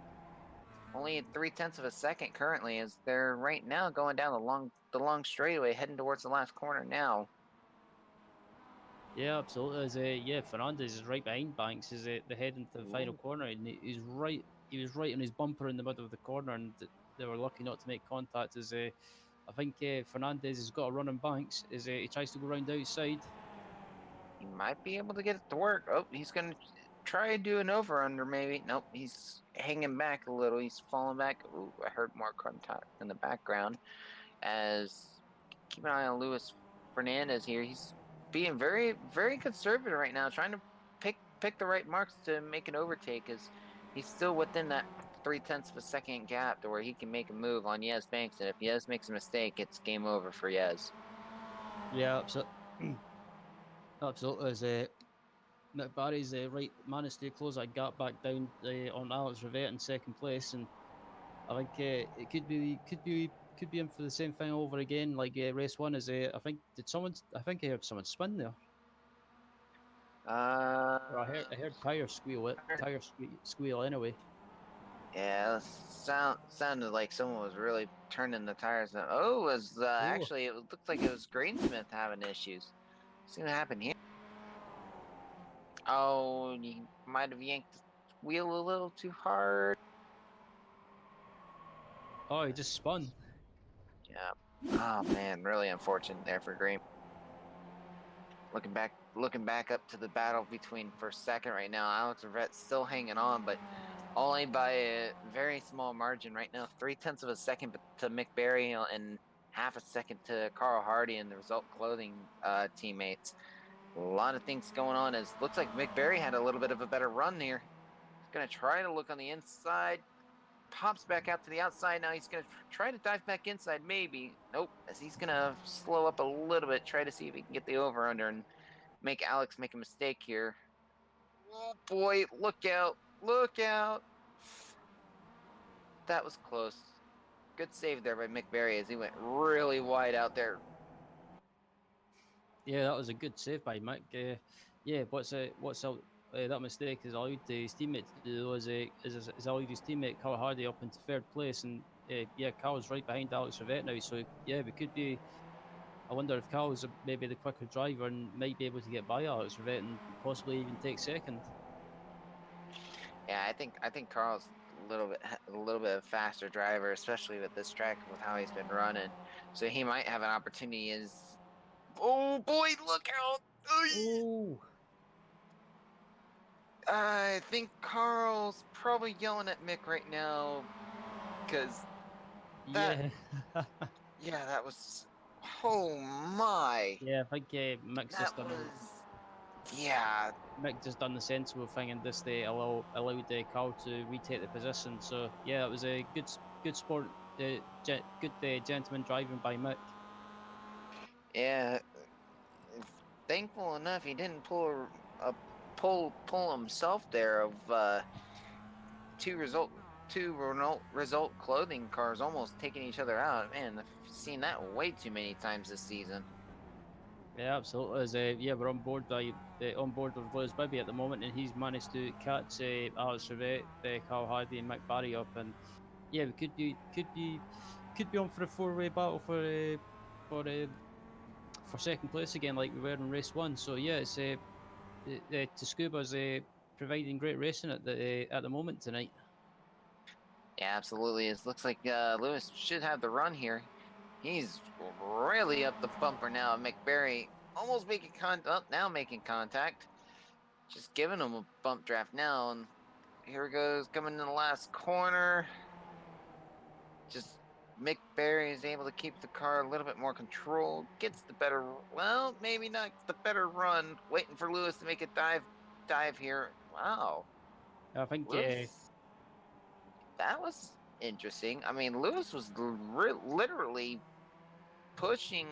Only 3/10 of a second currently, as they're right now going down the long straightaway, heading towards the last corner now. Yeah, absolutely. Fernandez is right behind Banks. Is the head into the final corner, and he was right on his bumper in the middle of the corner, and they were lucky not to make contact. I think Fernandez has got a run on Banks. He tries to go round the outside. He might be able to get it to work. Oh, he's gonna try to do an over under maybe. Nope, he's hanging back a little. He's falling back. Ooh, I heard more contact in the background. As keep an eye on Luis Fernandez here. He's being very, very conservative right now, trying to pick the right marks to make an overtake. As he's still within that 3/10 of a second gap to where he can make a move on Yes Banks, and if Yes makes a mistake, it's game over for Yes. Yeah, absolutely. McBarry's right managed to close that gap back down on Alex Rivette in second place, and I think it could be in for the same thing over again. Like race one is I think I think I heard someone spin there. Or I heard tire squeal anyway. Yeah, sounded like someone was really turning the tires. Oh, it was actually it looked like it was Greensmith having issues. See what happened here? Oh, you might have yanked the wheel a little too hard. Oh, he just spun. Yeah. Oh man, really unfortunate there for Green. Looking back up to the battle between first second right now. Alex Rivette's still hanging on, but only by a very small margin right now. 0.3 of a second to Mick Barry and half a second to Carl Hardy and the Result Clothing teammates. A lot of things going on. As looks like Mick Barry had a little bit of a better run here. He's gonna try to look on the inside. Pops back out to the outside. Now he's going to try to dive back inside, maybe. Nope, as he's going to slow up a little bit, try to see if he can get the over-under and make Alex make a mistake here. Oh, boy, look out. Look out. That was close. Good save there by Mick Barry as he went really wide out there. Yeah, that was a good save by Mick. Yeah, that mistake has allowed his teammate to do though is allowed his teammate Carl Hardy up into third place, and yeah, Carl's right behind Alex Rivette now. So yeah, we could be. I wonder if Carl's maybe the quicker driver and might be able to get by Alex Rivette and possibly even take second. Yeah, I think Carl's a little bit of faster driver, especially with this track with how he's been running. So he might have an opportunity. Oh boy, look out! Oh. I think Carl's probably yelling at Mick right now because that, Yeah. that was, oh my, Yeah, I think Mick's that just done. yeah, Mick just done the sensible thing and just allowed Carl to retake the position. So yeah, it was a good sport, good gentleman driving by Mick. yeah. Thankful enough, he didn't pull himself there of two result clothing cars almost taking each other out. Man, I've seen that way too many times this season. Yeah, absolutely. As, yeah, we're on board with Lewis Bibby at the moment, and he's managed to catch Alex Rivette, Carl Hardy, and Mick Barry up, and yeah, we could be on for a four-way battle for uh, for second place again, like we were in race one. So yeah, it's Tsukuba's providing great racing at the moment tonight. Yeah, absolutely. It looks like Lewis should have the run here. He's really up the bumper now. McBarry almost making now making contact. Just giving him a bump draft now, and here it goes coming in the last corner. Just Mick Barry is able to keep the car a little bit more controlled. Gets the better, well, maybe not the better run. Waiting for Lewis to make a dive here. Wow, I think Lewis, that was interesting. I mean, Lewis was literally pushing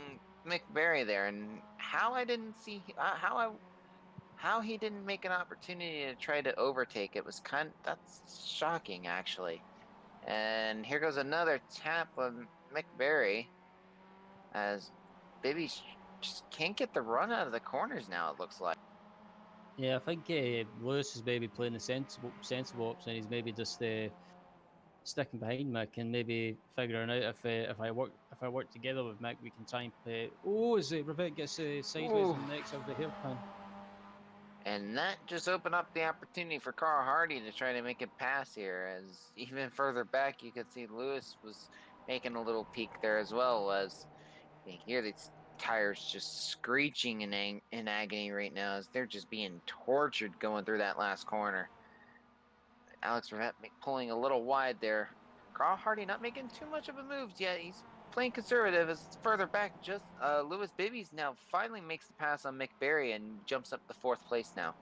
Mick Barry there, and how I didn't see how he didn't make an opportunity to try to overtake it was that's shocking actually. And here goes another tap on Mick Barry as Bibby just can't get the run out of the corners now, it looks like. yeah, I think Lewis is maybe playing the sensible option. He's maybe just sticking behind Mick and maybe figuring out if I work together with Mick, we can try and play. Oh, as Rivette gets sideways and next of the hairpin. And that just opened up the opportunity for Carl Hardy to try to make it pass here, as even further back you could see Lewis was making a little peek there as well. As you can hear these tires just screeching in agony right now as they're just being tortured going through that last corner. Alex Rivette pulling a little wide there. Carl Hardy not making too much of a move yet. He's playing conservative as further back. Just Lewis Bibby's now finally makes the pass on Mick Barry and jumps up to fourth place now.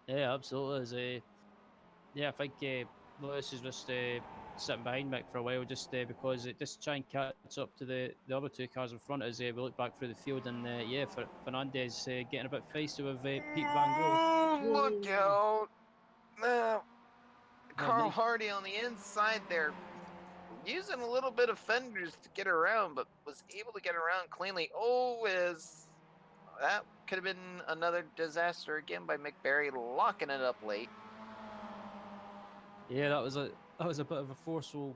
Yeah, absolutely. Yeah, I think Lewis is just sitting behind Mick for a while, just because it just try and catch up to the other two cars in front as we look back through the field, and yeah, Fernandez getting a bit feisty with Pete Van Gogh. Look out! Carl nice. Hardy on the inside there, using a little bit of fenders to get around, but was able to get around cleanly. Oh, that could have been another disaster again by McBarry, locking it up late. Yeah, that was a bit of a forceful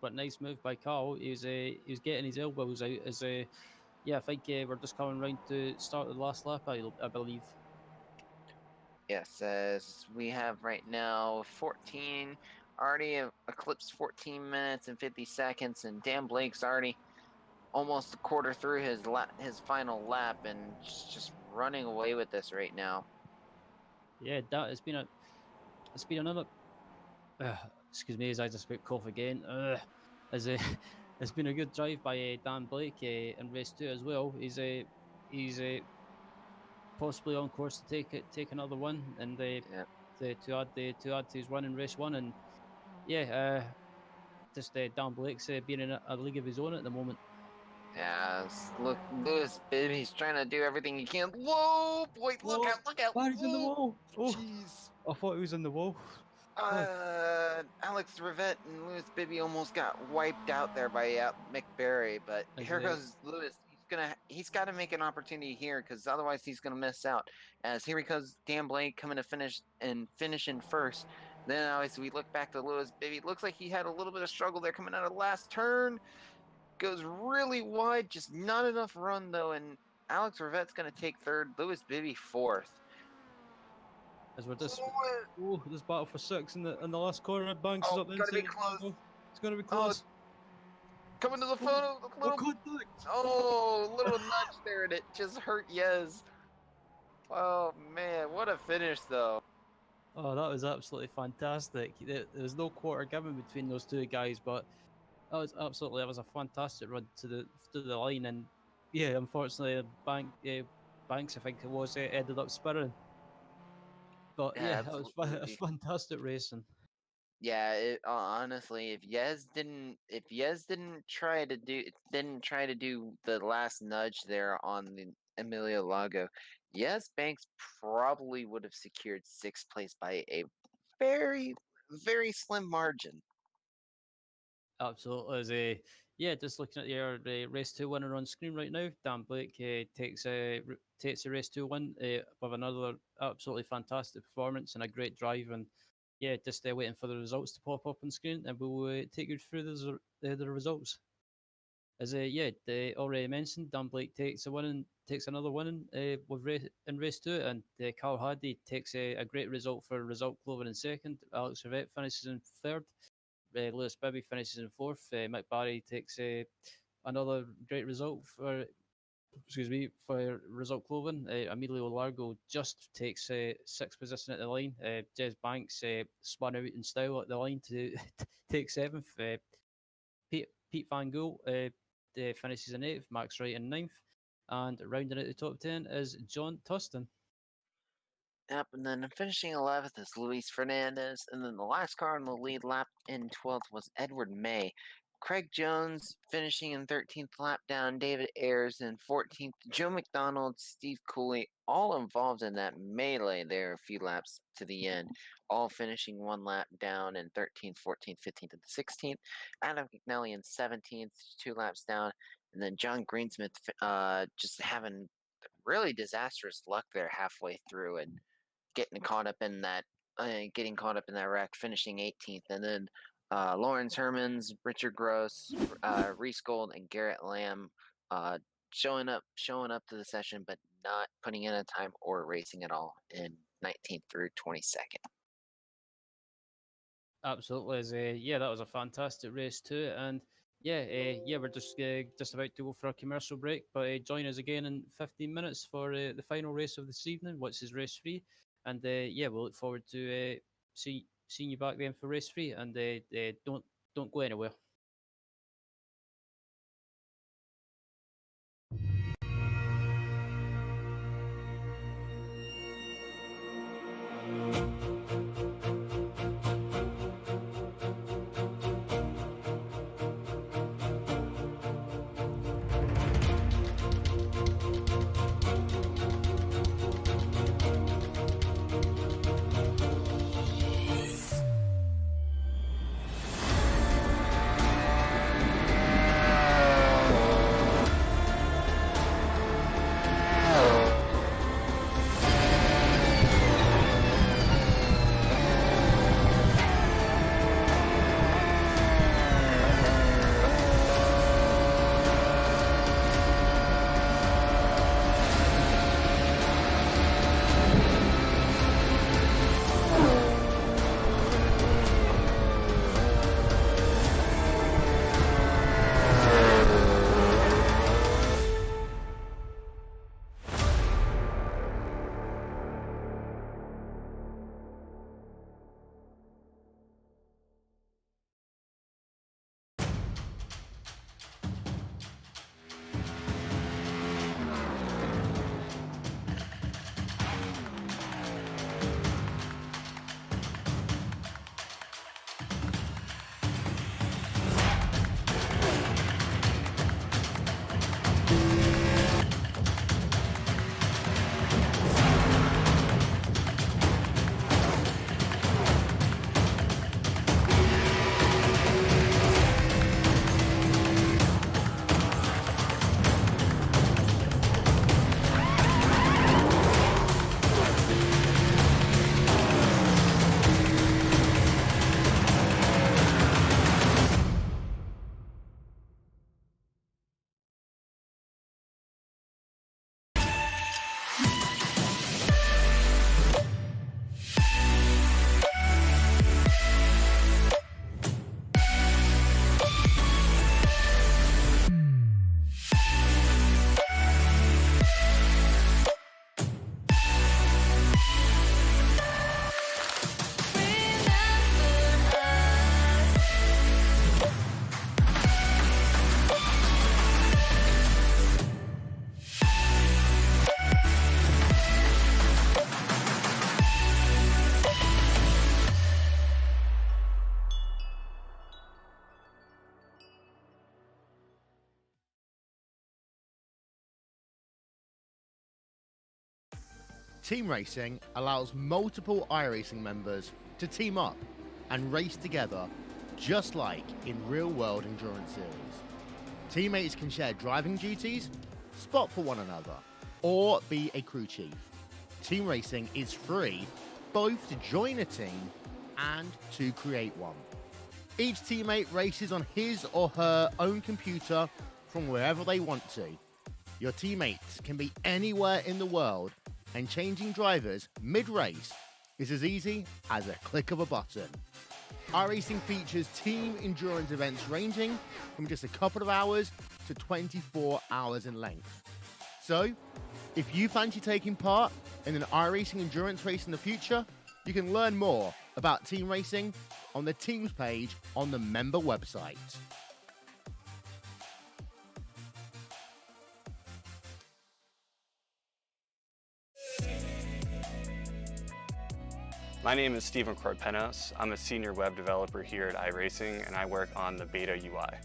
but nice move by Carl. He was getting his elbows out as yeah, I think we're just coming round to start the last lap, I believe. Yes, as we have right now 14, already eclipsed 14 minutes and 50 seconds, and Dan Blake's already almost a quarter through his final lap and just running away with this right now. Yeah, that it's been another. Excuse me, as I just about cough again. As it's been a good drive by Dan Blake in race 2 as well. He's possibly on course to take another one, and Yeah. to add to his win in race 1, and yeah, just Dan Blake's being in a league of his own at the moment. Yeah, look, Lewis, he's trying to do everything he can. Whoa, boy, look out, look out. Barry's in the wall. Oh, jeez. I thought he was in the wall. Alex Rivette and Lewis Bibby almost got wiped out there by McBarry, but here goes Lewis. He's got to make an opportunity here because otherwise he's gonna miss out. As here he goes, Dan Blake coming to finish in first. Then as we look back to Lewis Bibby, looks like he had a little bit of struggle there coming out of the last turn. Goes really wide, just not enough run though, and Alex Rivette's gonna take third. Lewis Bibby fourth. As we're just this battle for 6 in the last corner. Banks is up the Gotta be inside. close. It's gonna be close. Coming to the photo, little nudge there, and it just hurt Yes. Oh man, what a finish though. Oh, that was absolutely fantastic. There was no quarter given between those two guys, but that was a fantastic run to the line, and yeah, unfortunately, Banks, I think it was, ended up spinning. But yeah, that was fantastic racing. Yeah, honestly, if Yes didn't try to do the last nudge there on the Emilio Lago, Yes Banks probably would have secured 6th place by a very, very slim margin. Absolutely. Yeah, just looking at your race 2 winner on screen right now, Dan Blake takes the race 2 win with another absolutely fantastic performance and a great drive, and yeah, just waiting for the results to pop up on screen, and we'll take you through the results. As yeah, they already mentioned, Dan Blake takes another win in race 2, and Carl Hardy takes a great result for Result Clover in second. Alex Rivette finishes in third. Lewis Bibby finishes in fourth. Mick Barry takes another great result for Result Cloven. Emilio Largo just takes 6th position at the line. Jez Banks spun out in style at the line to take 7th. Pete Van Gogh finishes in 8th. Max Wright in 9th. And rounding out the top 10 is John Tustin. Yep, and then finishing 11th is Luis Fernandez, and then the last car on the lead lap in 12th was Edward May. Craig Jones finishing in 13th, lap down David Ayers in 14th, Joe McDonald, Steve Cooley, all involved in that melee there a few laps to the end, all finishing 1 lap down in 13th, 14th, 15th, and 16th. Adam McNally in 17th, 2 laps down, and then John Greensmith just having really disastrous luck there halfway through and getting caught up in that wreck, finishing 18th, and then Lawrence Hermans, Richard Gross, Reese Gold, and Garrett Lamb showing up to the session, but not putting in a time or racing at all in 19th through 22nd. Absolutely, yeah, that was a fantastic race too, and yeah, we're just about to go for a commercial break, but join us again in 15 minutes for the final race of this evening, which is race 3. And yeah, we'll look forward to seeing you back then for race 3. And don't go anywhere. Team racing allows multiple iRacing members to team up and race together just like in real-world endurance series. Teammates can share driving duties, spot for one another, or be a crew chief. Team racing is free both to join a team and to create one. Each teammate races on his or her own computer from wherever they want to. Your teammates can be anywhere in the world, and changing drivers mid-race is as easy as a click of a button. iRacing features team endurance events ranging from just a couple of hours to 24 hours in length. So, if you fancy taking part in an iRacing endurance race in the future, you can learn more about team racing on the teams page on the member website. My name is Steven Corpenos. I'm a senior web developer here at iRacing, and I work on the beta UI.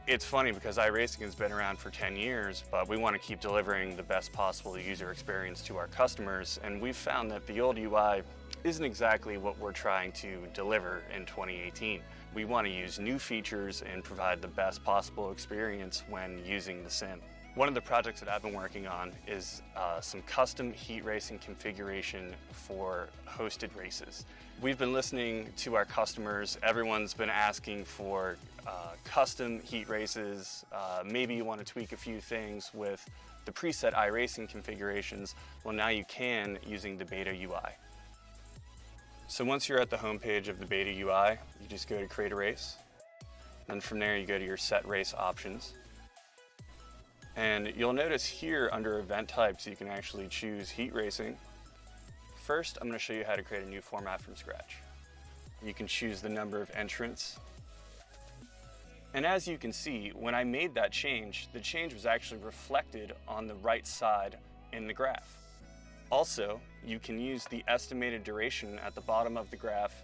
It's funny because iRacing has been around for 10 years, but we want to keep delivering the best possible user experience to our customers, and we've found that the old UI isn't exactly what we're trying to deliver in 2018. We want to use new features and provide the best possible experience when using the sim. One of the projects that I've been working on is some custom heat racing configuration for hosted races. We've been listening to our customers. Everyone's been asking for custom heat races. Maybe you want to tweak a few things with the preset iRacing configurations. Well, now you can using the beta UI. So once you're at the home page of the beta UI, you just go to create a race. Then from there you go to your set race options. And you'll notice here under event types, you can actually choose heat racing. First, I'm going to show you how to create a new format from scratch. You can choose the number of entrants. And as you can see, when I made that change, the change was actually reflected on the right side in the graph. Also, you can use the estimated duration at the bottom of the graph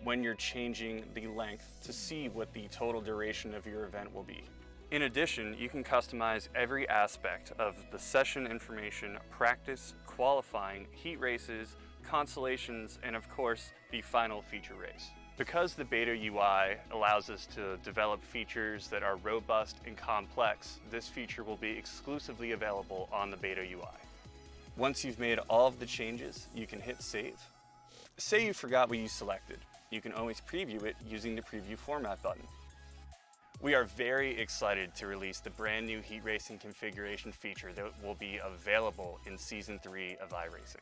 when you're changing the length to see what the total duration of your event will be. In addition, you can customize every aspect of the session information, practice, qualifying, heat races, consolations, and of course, the final feature race. Because the beta UI allows us to develop features that are robust and complex, this feature will be exclusively available on the beta UI. Once you've made all of the changes, you can hit save. Say you forgot what you selected. You can always preview it using the preview format button. We are very excited to release the brand new heat racing configuration feature that will be available in Season 3 of iRacing.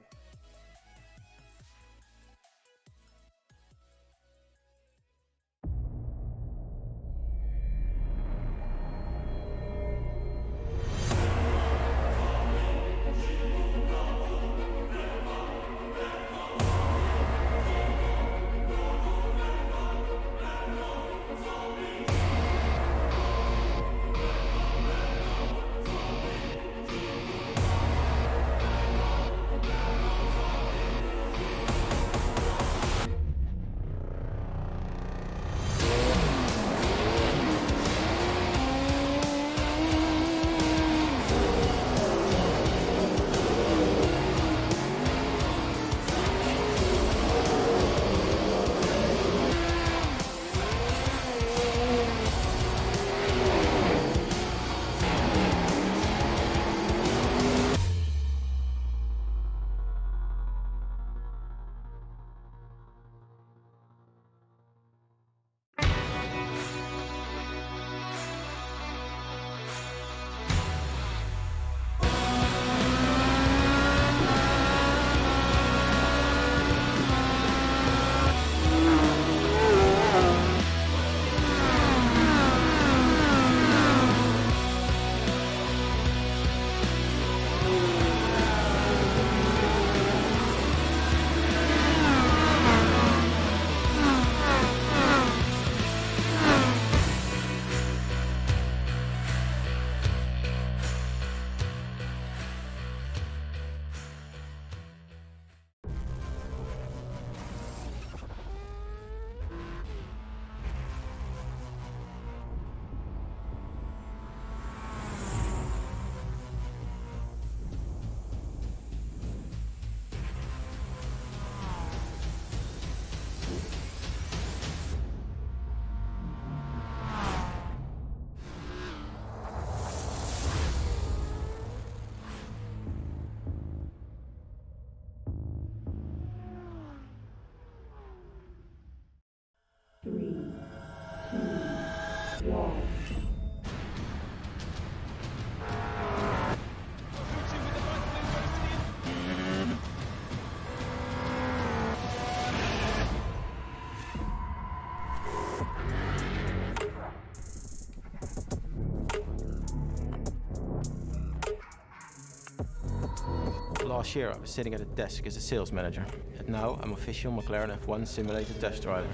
Last year, I was sitting at a desk as a sales manager, and now I'm official McLaren F1 simulator test driver.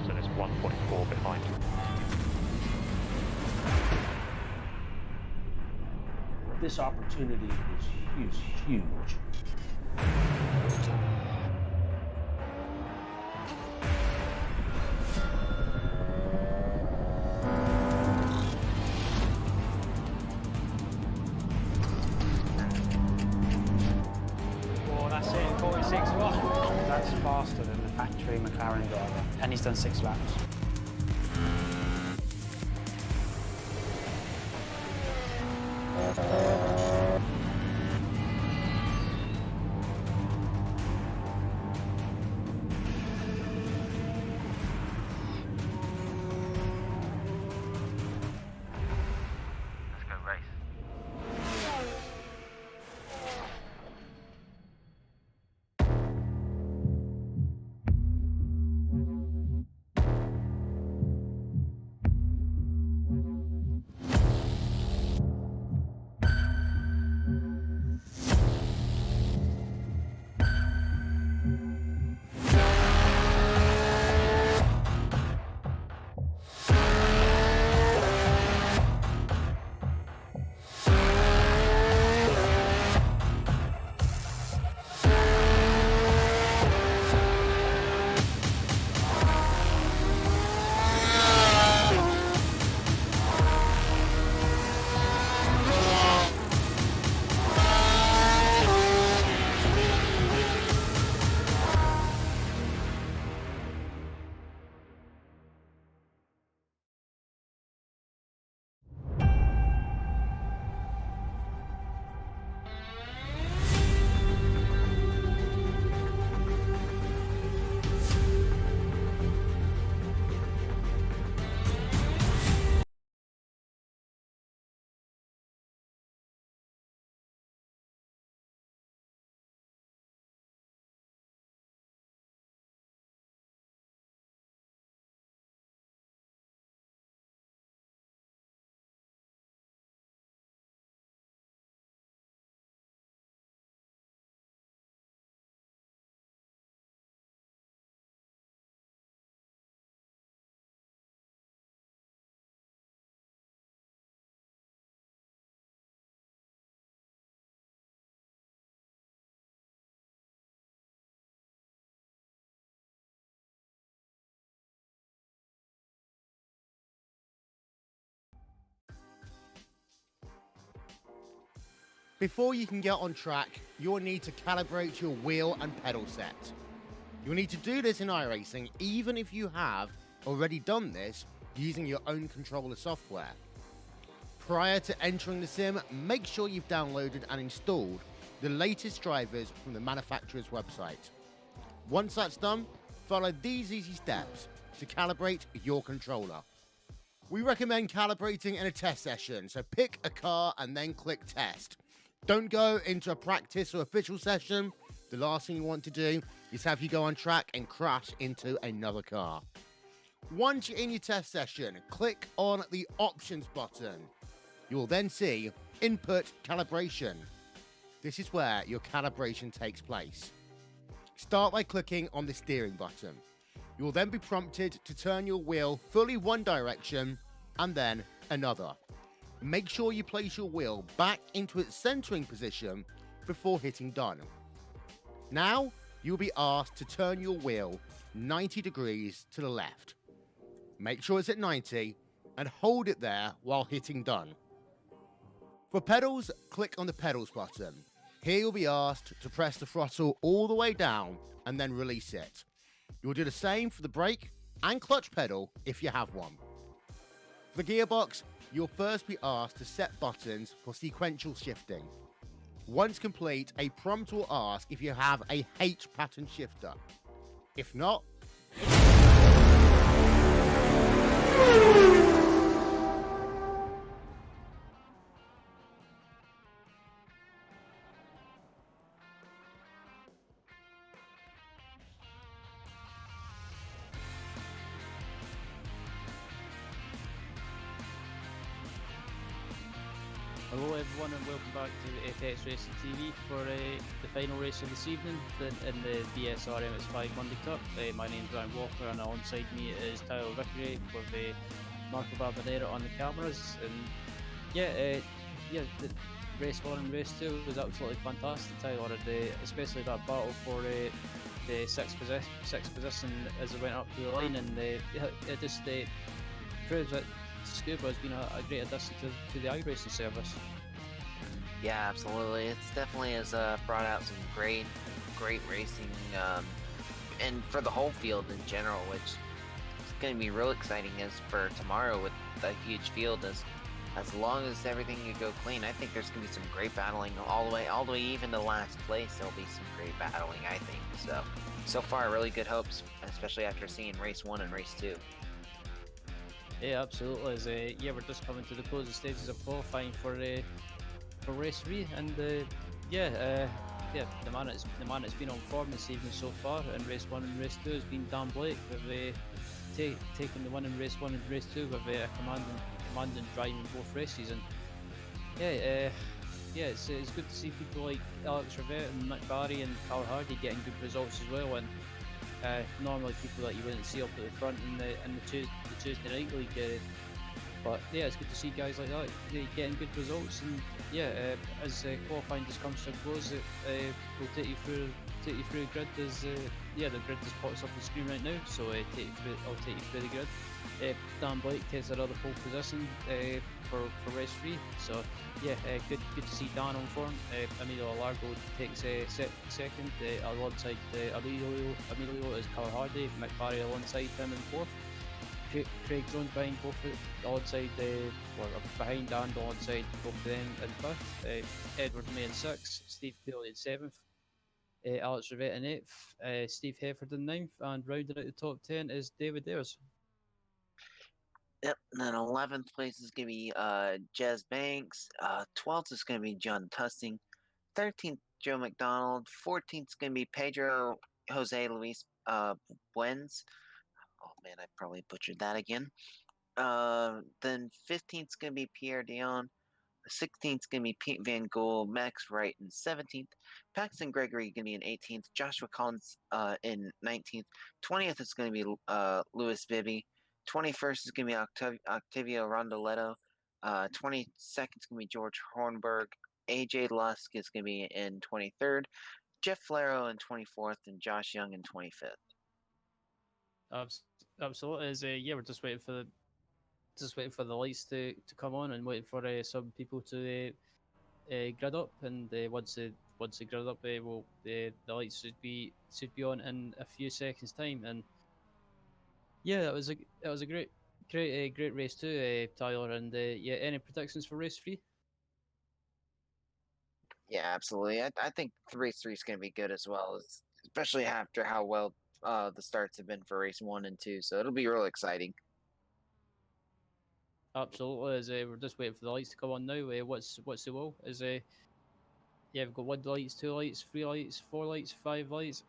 So there's 1.4 behind. This opportunity is huge. Oh, that's it, 46-1. That's faster than the factory McLaren driver, and he's done 6 laps. Let's go race. Before you can get on track, you'll need to calibrate your wheel and pedal set. You'll need to do this in iRacing even if you have already done this using your own controller software. Prior to entering the sim, make sure you've downloaded and installed the latest drivers from the manufacturer's website. Once that's done, follow these easy steps to calibrate your controller. We recommend calibrating in a test session, so pick a car and then click test. Don't go into a practice or official session. The last thing you want to do is have you go on track and crash into another car. Once you're in your test session, click on the options button. You will then see input calibration. This is where your calibration takes place. Start by clicking on the steering button. You will then be prompted to turn your wheel fully one direction and then another. Make sure you place your wheel back into its centering position before hitting done. Now, you'll be asked to turn your wheel 90 degrees to the left. Make sure it's at 90 and hold it there while hitting done. For pedals, click on the pedals button. Here you'll be asked to press the throttle all the way down and then release it. You'll do the same for the brake and clutch pedal if you have one. For the gearbox, you'll first be asked to set buttons for sequential shifting. Once complete, a prompt will ask if you have a H pattern shifter. If not, Hello everyone and welcome back to FX Racing TV for the final race of this evening in the BSR MX5 Monday Cup. My name is Ryan Walker and alongside me is Tyler Vickery with Marco Barbanera on the cameras. And the race 1 and race 2 was absolutely fantastic, Tyler, and especially that battle for the sixth position as it went up to the line, and it just proves that Tsukuba has been a great addition to the iRacing service. Yeah, absolutely. It's definitely has brought out some great racing, and for the whole field in general, which is going to be real exciting as for tomorrow with the huge field. As long as everything can go clean, I think there's going to be some great battling all the way even to last place. There'll be some great battling, I think. So far, really good hopes, especially after seeing race 1 and race 2. Yeah, absolutely. We're just coming to the closing stages of qualifying for race 3, and the man that's been on form this evening so far in race 1 and race 2 has been Dan Blake, with taking the win in race 1 and race 2 with a commanding drive in both races. And it's good to see people like Alex Rivette and Mick Barry and Carl Hardy getting good results as well. And normally people that you wouldn't see up at the front in the Tuesday night league. But yeah, it's good to see guys like that getting good results. And as qualifying just comes to a close, we'll take you through the grid. The grid just pops up on the screen right now. So I'll take you through the grid. Dan Blake takes another pole position for race 3. So good to see Dan on form. Emilio Largo takes second alongside Emilio is Carl Hardy. Mick Barry alongside him in fourth. Craig Jones behind behind Dan alongside both of them in fifth. Edward May in sixth. Steve Bailey in seventh. Alex Rivette in eighth. Steve Hefford in ninth. And rounding out the top 10 is David Ayres. Yep, and then 11th place is going to be Jez Banks. 12th is going to be John Tusting. 13th, Joe McDonald. 14th is going to be Pedro Jose Luis Buens. Oh man, I probably butchered that again. Then 15th is going to be Pierre Dion. 16th is going to be Pete Van Gool. Max Wright in 17th. Paxton Gregory going to be in 18th. Joshua Collins in 19th. 20th is going to be Louis Bibby. 21st is going to be Octavio Rondoletto. 22nd is going to be George Hornberg. AJ Lusk is going to be in 23rd. Jeff Flaro in 24th. And Josh Young in 25th. Absolutely. We're just waiting for the lights to come on, and waiting for some people to grid up. And once they grid up, the lights should be on in a few seconds time. And that was a great race too, Tyler. And any predictions for race 3? Yeah, absolutely. I think race 3 is going to be good as well, especially after how well the starts have been for race 1 and 2. So it'll be real exciting. Absolutely. We're just waiting for the lights to come on now. What's the will? We've got 1 lights, 2 lights, 3 lights, 4 lights, 5 lights,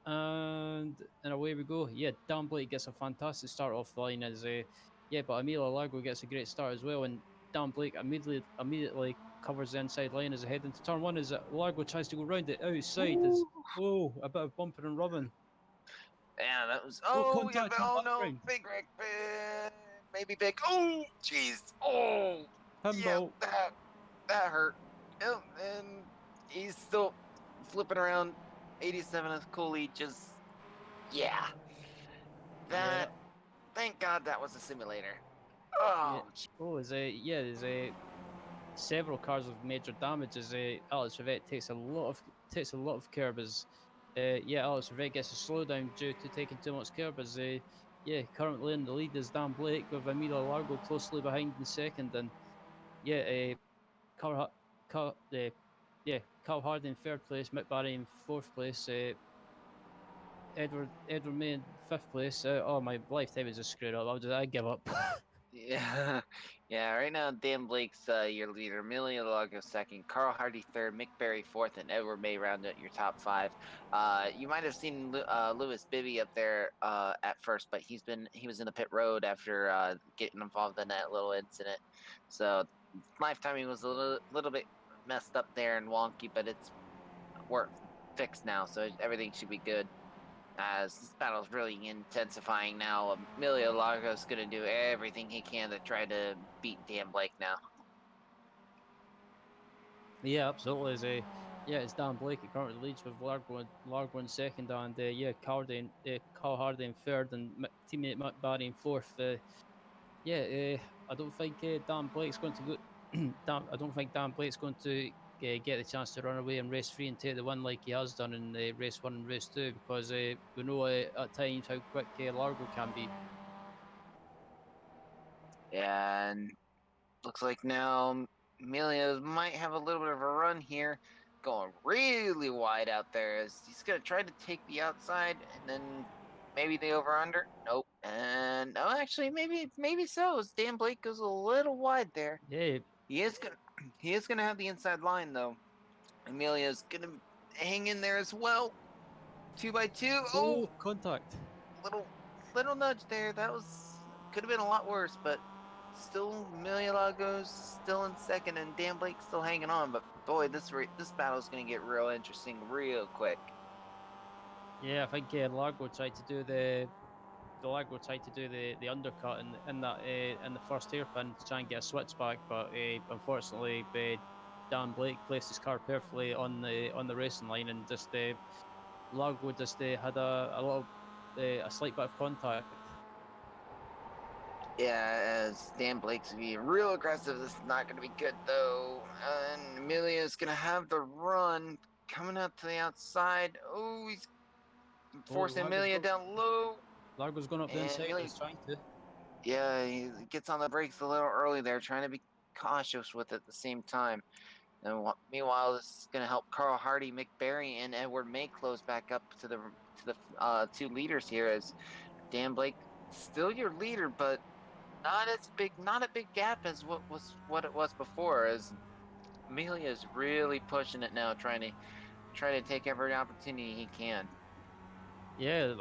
and away we go. Dan Blake gets a fantastic start off the line but Emilio Largo gets a great start as well, and Dan Blake immediately covers the inside line as they head into turn 1 as Largo tries to go round it outside. A bit of bumping and rubbing. Yeah, that was Contact in the no, background. big wreck, maybe big. Oh, jeez, Pinball. Yeah, that hurt. Oh, and he's still flipping around. 87th Cooley, that. Thank God that was a simulator. Oh, There's several cars with major damage as Alex Rivette takes a lot of curb as Alex Rivette gets a slowdown due to taking too much curb as currently in the lead is Dan Blake with Emilio Largo closely behind in second. And yeah, Carl Hardy in third place, Mick Barry in fourth place, Edward May in fifth place. Oh, my lifetime is just screwed up. I give up. Yeah, yeah. Right now, Dan Blake's your leader. Emilio Lago second, Carl Hardy third, Mick Barry fourth, and Edward May round out your top five. You might have seen Lewis Bibby up there at first, but he was in the pit road after getting involved in that little incident. So life timing was a little bit messed up there and wonky, but it's work fixed now, so everything should be good. As this battle's really intensifying now, Emilio Largo's going to do everything he can to try to beat Dan Blake now. Yeah, absolutely. Yeah, it's Dan Blake. He currently leads with Largo in second, and yeah, Carl Hardy in third, and teammate Matt Barry in fourth. Yeah, I don't think Dan Blake's going to go. I don't think Dan Blake's going to get the chance to run away in race three and take the win like he has done in race one and race two, because we know at times how quick Largo can be. Yeah, and looks like now Emilio might have a little bit of a run here, going really wide out there as he's going to try to take the outside and then maybe the over under. Nope. And no, actually, maybe so. As Dan Blake goes a little wide there. Yeah. He is gonna he is gonna have the inside line though. Emilio's gonna hang in there as well. 2x2. Oh, Contact. little nudge there. That could have been a lot worse, but still Emilio Lagos still in second and Dan Blake still hanging on. But boy, this battle is gonna get real interesting real quick. Yeah, I think Largo tried to do the undercut in that in the first hairpin to try and get a switchback, but unfortunately, Dan Blake placed his car perfectly on the racing line, and just Largo just had a slight bit of contact. Yeah, as Dan Blake's gonna be real aggressive. This is not gonna be good though. And Emilio's gonna have the run coming out to the outside. Oh, he's forcing Emilio down low. Largo's going up the And inside. Emilio, He's trying to. yeah, he gets on the brakes a little early there, trying to be cautious with it at the same time. And meanwhile, this is going to help Carl Hardy, Mick Barry, and Edward May close back up to the two leaders here. As Dan Blake still your leader, but not a big gap as what it was before. As Amelia is really pushing it now, trying to take every opportunity he can. Yeah,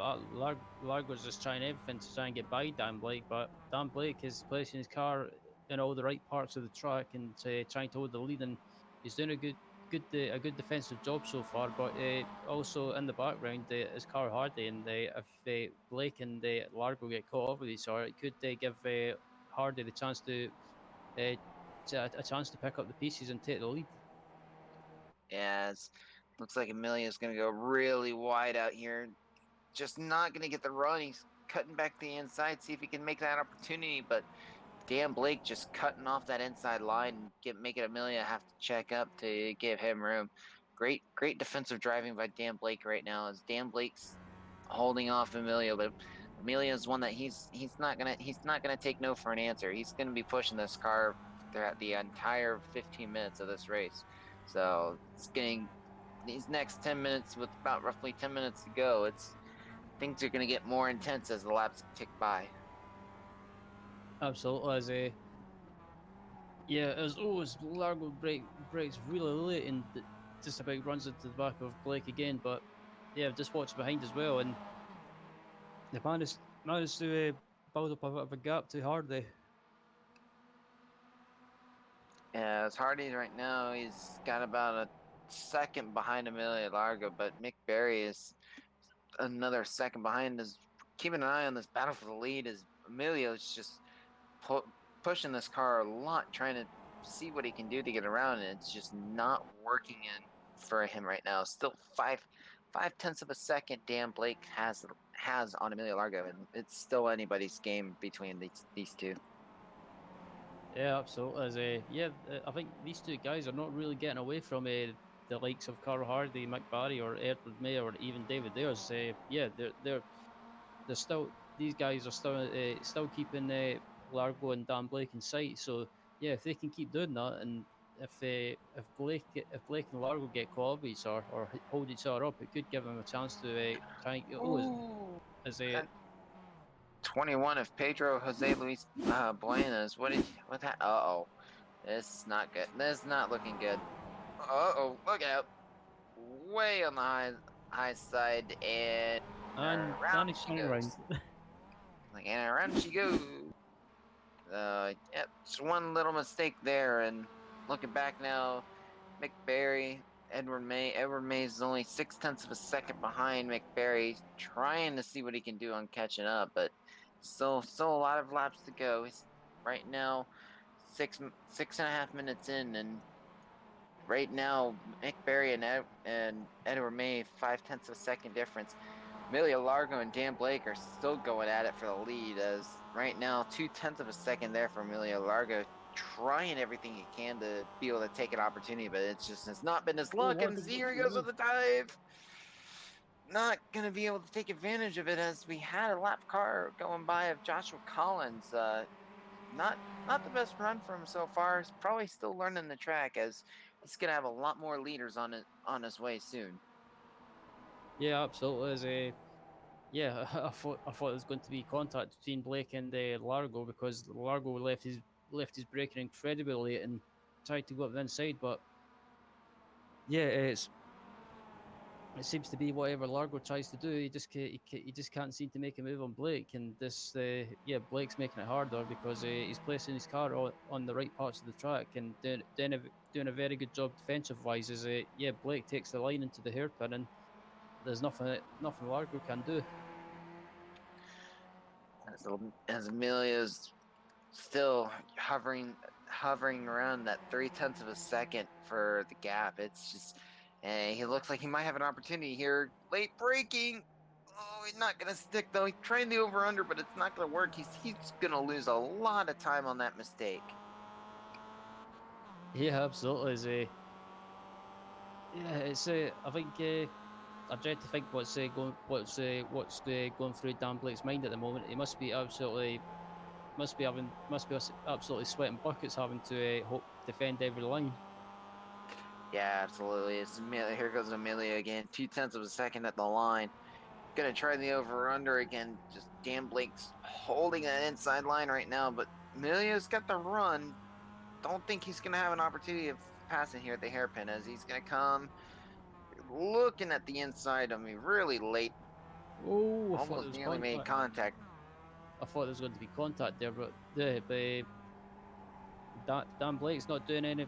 Largo's just trying everything to try and get by Dan Blake, but Dan Blake is placing his car in all the right parts of the track and trying to hold the lead, and he's doing a good defensive job so far. But also in the background is Carl Hardy, and if Blake and Largo get caught up with each other, it could give Hardy the chance uh, a chance to pick up the pieces and take the lead. Yeah, looks like Amelia's going to go really wide out here. Just not going to get the run. He's cutting back the inside, see if he can make that opportunity. But Dan Blake just cutting off that inside line and making Amelia have to check up to give him room. Great defensive driving by Dan Blake right now as Dan Blake's holding off Amelia, but Amelia's one that he's not gonna take no for an answer. He's gonna be pushing this car throughout the entire 15 minutes of this race. So it's getting these next 10 minutes with about roughly 10 minutes to go. Things are gonna get more intense as the laps tick by. Absolutely, as always, Largo breaks really late and just about runs into the back of Blake again. But yeah, I've just watched behind as well, and they managed to build up a bit of a gap to Hardy. Yeah, as Hardy right now, he's got about a second behind Amelia Largo, but Mick Barry is another second behind. Is keeping an eye on this battle for the lead. As Emilio is just pushing this car a lot, trying to see what he can do to get around, and it's just not working in for him right now. Still five tenths of a second. Dan Blake has on Amelia Largo, and it's still anybody's game between these two. Yeah, absolutely. I think these two guys are not really getting away from the likes of Carl Hardy, Mick Barry, or Edward May, or even David Ayres. They're still these guys are still keeping Largo and Dan Blake in sight. So yeah, if they can keep doing that, and if Blake and Largo get caught up with each other or hold each other up, it could give him a chance to try and get. Ooh, As a 21 of Pedro Jose Luis Buenas. What that? Uh-oh. This is not good. This is not looking good. Uh-oh, look out. Way on the high side, and around he's she turning around. goes. And around she goes. Yep, just one little mistake there, and looking back now, McBarry, Edward May. Edward May is only 6/10 of a second behind McBarry, trying to see what he can do on catching up, but still a lot of laps to go. He's right now 6.5 minutes in, and right now McBarry and Edward May 5/10 of a second difference. Amelia Largo and Dan Blake are still going at it for the lead, as right now 2/10 of a second there for Amelia Largo, trying everything he can to be able to take an opportunity, but it's not been his luck. And here he goes with the dive. Not gonna be able to take advantage of it, as we had a lap car going by of Joshua Collins. Not the best run for him so far. He's probably still learning the track, as he's gonna have a lot more leaders on his way soon. Yeah, absolutely. I thought there was going to be contact between Blake and Largo, because Largo left his braking incredibly late and tried to go up the inside. But yeah, it seems to be whatever Largo tries to do, he just can't seem to make a move on Blake. And Blake's making it harder, because he's placing his car on the right parts of the track and doing a very good job defensive wise. Blake takes the line into the hairpin, and there's nothing Largo can do. As Amelia's still hovering around that 3/10 of a second for the gap. It's just, he looks like he might have an opportunity here. Late braking. Oh, he's not gonna stick though. He's trying the over under, but it's not gonna work. He's gonna lose a lot of time on that mistake. Yeah, absolutely. I think I dread to think what's going through Dan Blake's mind at the moment. He must be absolutely sweating buckets, having to defend every line. Yeah, absolutely. It's Amelia. Here goes Amelia again. 2/10 of a second at the line. Gonna try the over under again. Just Dan Blake's holding that inside line right now, but Amelia's got the run. Don't think he's gonna have an opportunity of passing here at the hairpin, as he's gonna come looking at the inside of me really late. Oh, I thought there Almost was nearly made contact. contact. I thought there was going to be contact there, but Dan Blake's not doing any.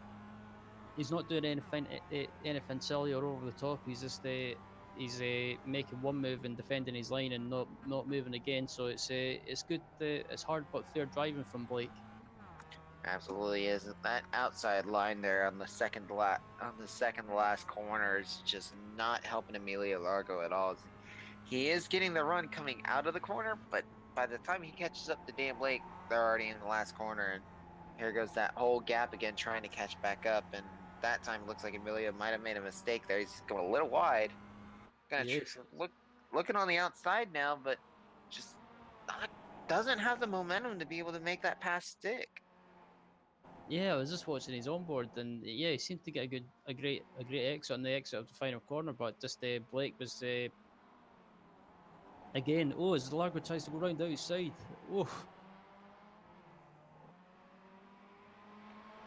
He's not doing anything silly or over the top. He's just making one move and defending his line, and not moving again. So it's good. It's hard but fair driving from Blake. Absolutely is. That outside line there on the second to last corner is just not helping Emilio Largo at all. He is getting the run coming out of the corner, but by the time he catches up to Dan Blake, they're already in the last corner, and here goes that whole gap again, trying to catch back up. And that time it looks like Emilio might have made a mistake there. He's going a little wide. Gonna Yes. looking on the outside now, but just doesn't have the momentum to be able to make that pass stick. Yeah, I was just watching his onboard, and yeah, he seemed to get a great exit on the exit of the final corner, but just Blake was again. Oh, as Largo tries to go round the outside. Oh,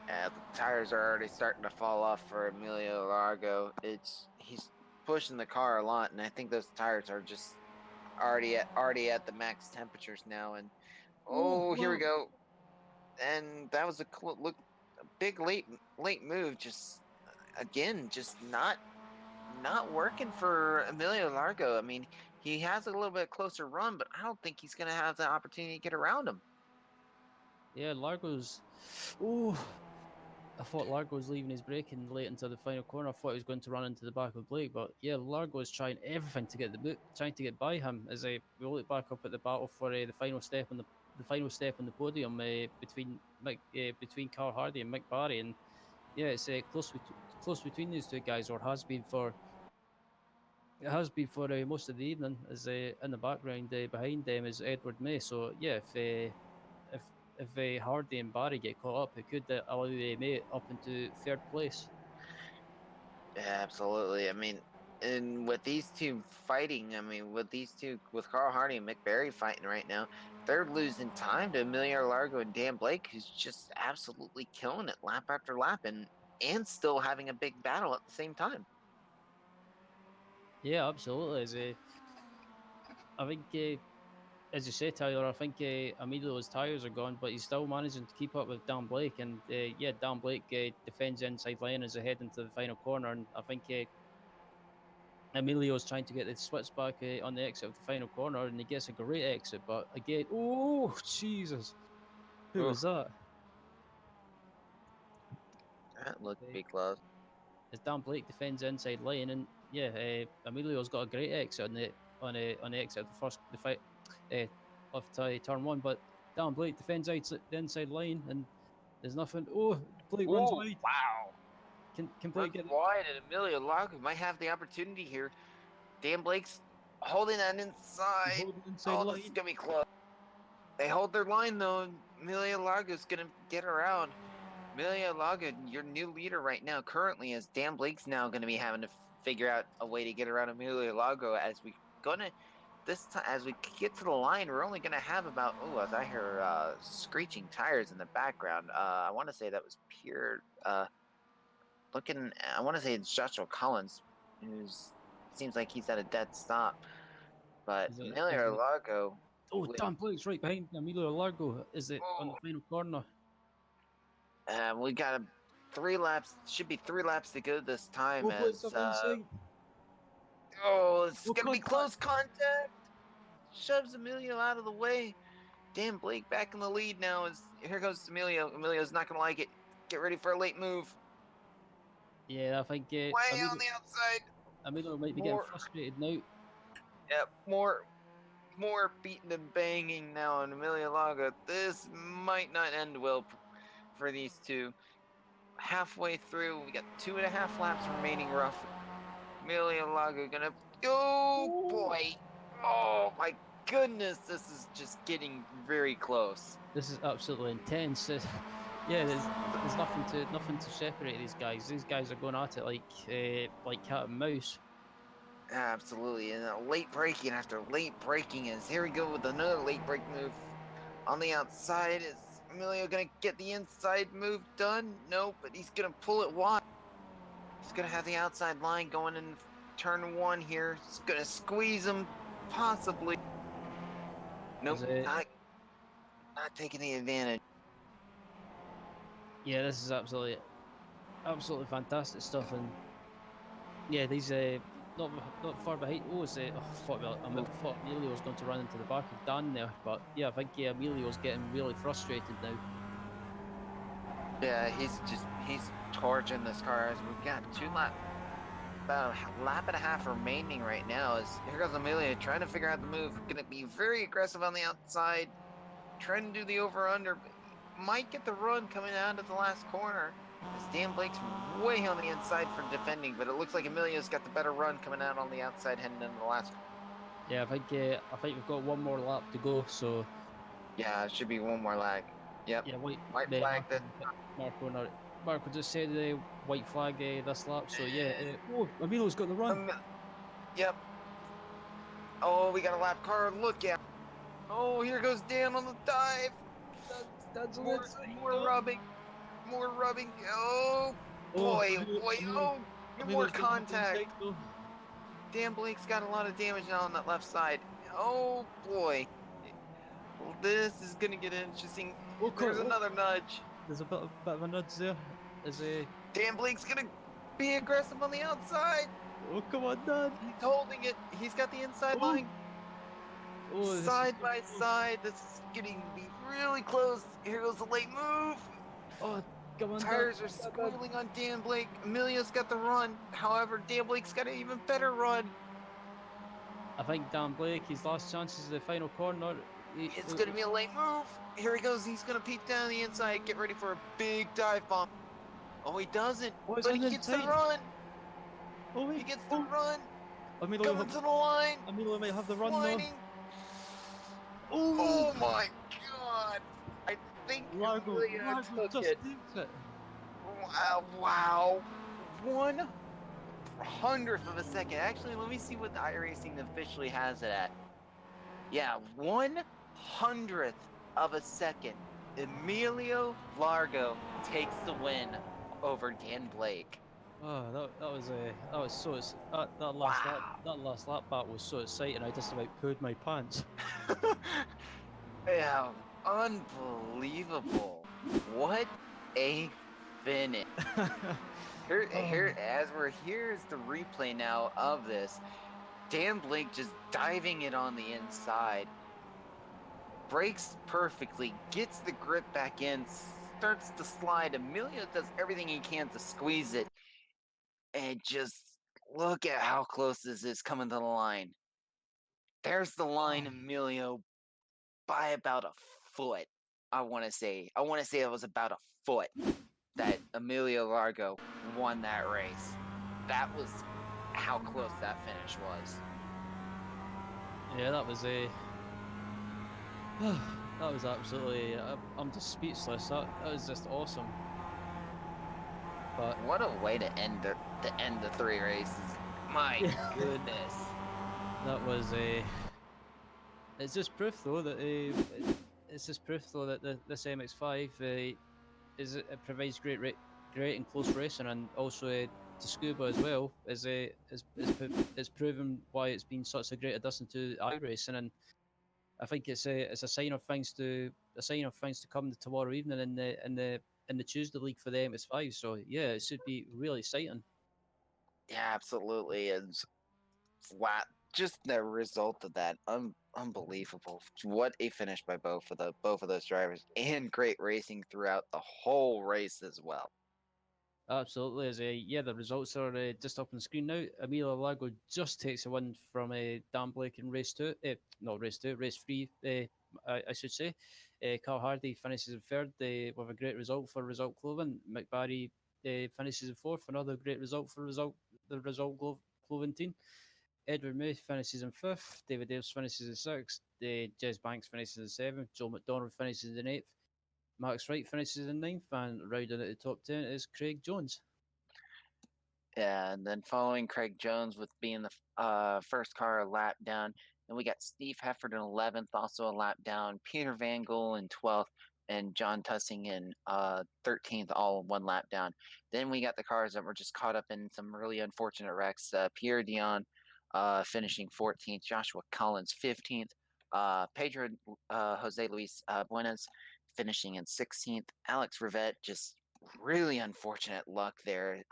The tires are already starting to fall off for Emilio Largo. He's pushing the car a lot, and I think those tires are just already at the max temperatures now. And here we go. And that was a big late move. Just again, just not working for Emilio Largo. I mean, he has a little bit closer run, but I don't think he's gonna have the opportunity to get around him. yeah, Largo's. Oh, I thought Largo was leaving his braking late into the final corner. I thought he was going to run into the back of Blake, but yeah, Largo is trying everything to trying to get by him. As we look back up at the battle for the final step on the final step on the podium between Carl Hardy and Mick Barry, and yeah, it's close between these two guys, or has been for most of the evening. As in the background behind them is Edward May. So yeah, if Hardy and Barry get caught up, it could allow mate up into third place. Yeah, absolutely. I mean, and with these two fighting, I mean, with Carl Hardy and Mick Barry fighting right now, they're losing time to Emilio Largo and Dan Blake, who's just absolutely killing it lap after lap, and still having a big battle at the same time. Yeah, absolutely. I think, as you say, Tyler, I think Emilio's tyres are gone, but he's still managing to keep up with Dan Blake. And yeah, Dan Blake defends inside line as they head into the final corner. And I think Emilio's trying to get the switch back on the exit of the final corner, and he gets a great exit. But again, oh, Jesus. Who was that? That looked to be close. As Dan Blake defends inside line, and yeah, Emilio's got a great exit on the exit of the fight of turn one, but Dan Blake defends the inside line, and there's nothing. Oh, Blake runs Oh, wide. wow. Can Runs Blake get it? wide, and Emilio Largo might have the opportunity here. Dan Blake's holding that inside. Hold the inside Oh, line. this is going to be close. They hold their line, though, and Emilio Largo's going to get around. Emilio Largo, your new leader right now, currently, as Dan Blake's now going to be having to figure out a way to get around Emilio Largo as we gonna this time as we get to the line. We're only gonna have about as I hear screeching tires in the background. I want to say that was Pierre. Looking, I want to say it's Joshua Collins, who's seems like he's at a dead stop. But Is Emilio it? Largo. Oh, Dan Blake's right behind Emilio Largo. Is it on the final corner? We got 3 laps. Should be 3 laps to go this time. Oh, Blake's up inside. It's gonna be close contact. Shoves Emilio out of the way. Dan Blake back in the lead now. Here goes Emilio. Emilio's not gonna like it. Get ready for a late move. Yeah, I think Way on the outside. Emilio might be getting frustrated now. Yep, more beating and banging now on Emilio Largo. This might not end well for these two. Halfway through, we got 2.5 laps remaining roughly. Emilio Largo gonna go, boy. Oh my goodness, this is just getting very close. This is absolutely intense. Yeah, there's nothing to separate these guys. These guys are going at it like cat and mouse. Absolutely, and late braking after late braking is here we go with another late brake move on the outside. Is Emilio gonna get the inside move done? Nope, but he's gonna pull it wide. He's gonna have the outside line going in turn 1 here. It's gonna squeeze him, possibly. Nope, not taking the advantage. Yeah, this is absolutely fantastic stuff, and yeah, these not far behind. I thought Emilio was going to run into the back of Dan there, but yeah, I think Emilio's getting really frustrated now. Yeah, he's torching this car as we've got about a lap and a half remaining right now. As here goes Emilio trying to figure out the move. Gonna be very aggressive on the outside, trying to do the over/under. Might get the run coming out of the last corner. As Dan Blake's way on the inside for defending, but it looks like Emilio's got the better run coming out on the outside heading into the last. Yeah, I think we've got one more lap to go. So yeah, it should be one more lag. Yep. Yeah, white flag. Marco just said the white flag this lap. So yeah, Emilio's got the run. Yep. Oh, we got a lap car. Look at. Oh, here goes Dan on the dive. That's more rubbing. More rubbing. Oh, boy. More contact. Dan Blake's got a lot of damage now on that left side. Oh, boy. Well, this is going to get interesting. There's another nudge. There's a bit of a nudge there. Dan Blake's going to be aggressive on the outside. Oh, come on, Dan. He's holding it. He's got the inside line. Side by side. This is getting to be really close. Here goes the late move. Oh, come on. Tires are squealing on Dan Blake. Emilio's got the run. However, Dan Blake's got an even better run. I think Dan Blake, his last chances of the final corner. It's going to be a late move. Here he goes. He's going to peek down the inside. Get ready for a big dive bomb. Oh, he doesn't. But he gets the run. Oh, he gets the run. Emilio coming to the line. Emilio may have the run now. Oh my God. think Largo Emilio took just it. takes it. Wow. 1/100th of a second. Actually, let me see what the iRacing officially has it at. Yeah, 1/100th of a second. Emilio Largo takes the win over Dan Blake. Oh, that was so Wow. that last lap back was so exciting. I just about pooed my pants. Yeah, unbelievable. What a finish. Here's the replay now of this. Dan Blake just diving it on the inside. Brakes perfectly, gets the grip back in, starts to slide. Emilio does everything he can to squeeze it. And just look at how close this is coming to the line. There's the line, Emilio, by about a foot. I want to say it was about a foot that Emilio Largo won that race. That was how close that finish was. Yeah, that was a. That was absolutely. I'm just speechless. That was just awesome. But What a way to end the 3 races. My goodness. that was a. It's just proof though that it's just proof though that this MX5 it provides great and close racing, and also Tsukuba as well is proven why it's been such a great addition to iRacing, and I think it's a sign of things to come tomorrow evening in the Tuesday league for the MX5. So yeah, it should be really exciting. Yeah, absolutely. It's flat. Just the result of that, unbelievable. What a finish by both of those drivers, and great racing throughout the whole race as well. Absolutely, as yeah, the results are just up on the screen now. Emilio Lago just takes a win from Dan Blake in race two. Not race two, race three. I should say. Carl Hardy finishes in third with a great result for Result Clothing. McBarry finishes in fourth, another great result for the Result Clothing team. Edward May finishes in fifth. David Davis finishes in sixth. Jez Banks finishes in seventh. Joe McDonald finishes in eighth. Max Wright finishes in ninth, and rounding at the top 10 is Craig Jones. Yeah, and then following Craig Jones with being the first car a lap down. Then we got Steve Hefford in 11th, also a lap down. Peter Van Gool in 12th, and John Tussing in 13th, all one lap down. Then we got the cars that were just caught up in some really unfortunate wrecks. Pierre Dion finishing 14th, Joshua Collins 15th, Pedro Jose Luis Buenas finishing in 16th, Alex Rivette just really unfortunate luck there.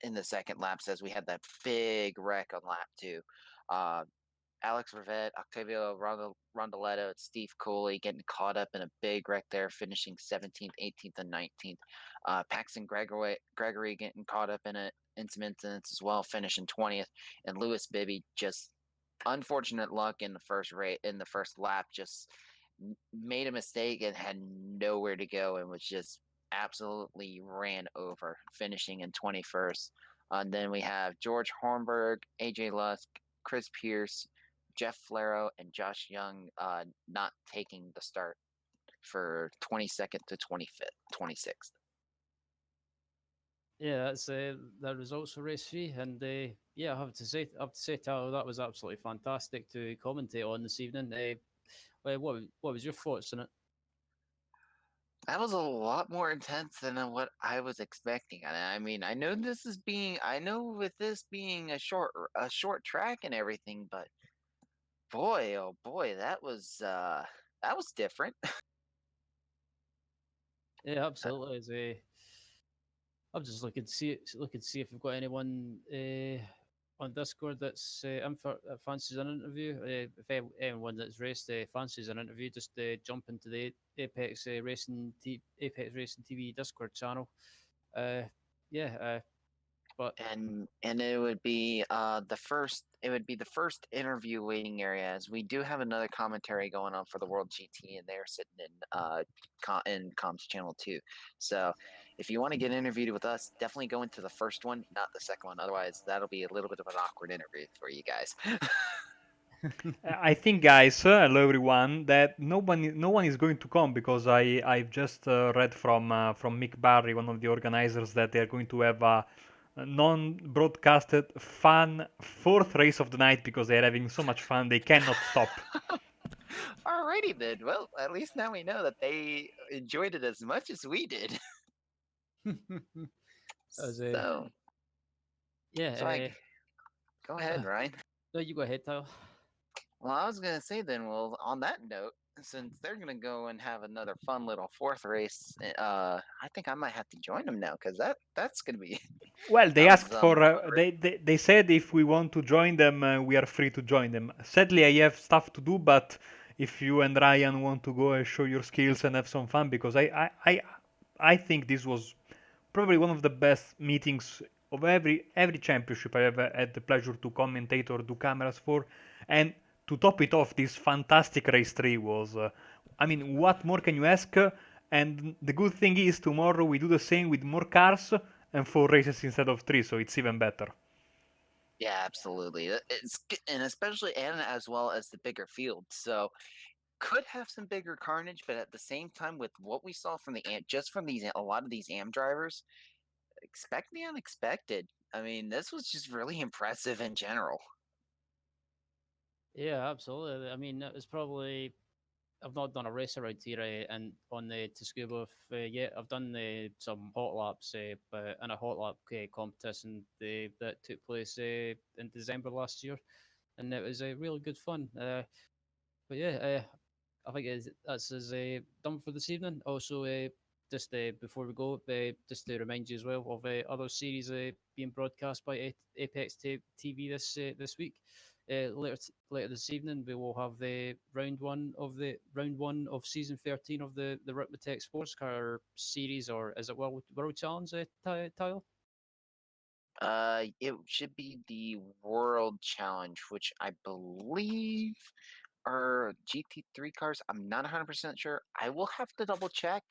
In the second lap, says we had that big wreck on lap 2. Uh, Alex Rivette, Octavio Rondoletto, and Steve Cooley getting caught up in a big wreck there, finishing 17th, 18th, and 19th. Paxton Gregory getting caught up in some incidents as well, finishing 20th. And Lewis Bibby just unfortunate luck in the first lap, just made a mistake and had nowhere to go and was just absolutely ran over, finishing in 21st. And then we have George Hornberg, AJ Lusk, Chris Pierce, Jeff Flero, and Josh Young not taking the start for 22nd to 26th. Yeah, that's the results for race three, and yeah, I have to say, Tyler, that was absolutely fantastic to commentate on this evening. What was your thoughts on it? That was a lot more intense than what I was expecting. I mean, I know with this being a short track and everything, but boy, oh boy, that was different. Yeah, absolutely. I'm just looking to see if we've got anyone on Discord that's that fancies an interview. If anyone that's raced fancies an interview, just jump into the Apex Racing TV Discord channel. Uh, yeah, but And it would be the first interview waiting area, as we do have another commentary going on for the World GT, and they're sitting in comms channel 2. So if you want to get interviewed with us, definitely go into the first one, not the second one. Otherwise, that'll be a little bit of an awkward interview for you guys. I think, guys, hello everyone, that no one is going to come because I've just read from Mick Barry, one of the organizers, that they're going to have a non-broadcasted fun fourth race of the night because they're having so much fun they cannot stop. Alrighty then. Well, at least now we know that they enjoyed it as much as we did. As a So, so I yeah, go ahead, Ryan. no, you go ahead, Tyler. Well, I was gonna say then. Well, on that note, since they're gonna go and have another fun little fourth race, I think I might have to join them now because that's gonna be Well, they sounds asked for. fun. They said if we want to join them, we are free to join them. Sadly, I have stuff to do, but if you and Ryan want to go and show your skills and have some fun, because I think this was probably one of the best meetings of every championship I ever had the pleasure to commentate or do cameras for, and to top it off, this fantastic race three was. I mean, what more can you ask? And the good thing is, tomorrow we do the same with more cars and four races instead of three, so it's even better. Yeah, absolutely. And especially and as well as the bigger field. So could have some bigger carnage, but at the same time, with what we saw from just from these a lot of these AM drivers, expect the unexpected. I mean, this was just really impressive in general. Yeah, absolutely. I mean, it's probably I've not done a race around here and on the Tsukuba yet. I've done some hot laps, but in a hot lap competition that took place in December last year, and it was really good fun. But yeah, I think that's us done for this evening. Also, just before we go, just to remind you as well of other series being broadcast by Apex TV this week. Later this evening, we will have the round one of season 13 of the Ritmatech Sports Car series, or is it World Challenge? Tile. It should be the World Challenge, which I believe are GT3 cars. I'm not 100% sure. I will have to double check.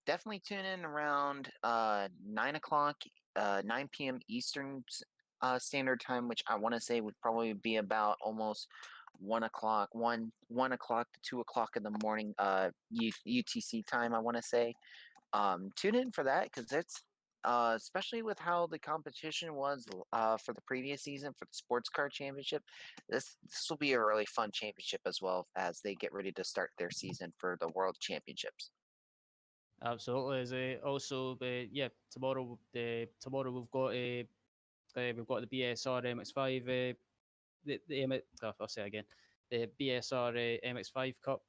Definitely tune in around 9 o'clock, 9 p.m. Eastern Standard Time, which I want to say would probably be about almost 1 o'clock, 1 o'clock to 2 o'clock in the morning, UTC time. I want to say tune in for that because it's especially with how the competition was for the previous season for the sports car championship. This will be a really fun championship as well as they get ready to start their season for the world championships. Absolutely. Is also yeah, tomorrow we've got the BSR MX5 I'll say it again, the BSR MX5 Cup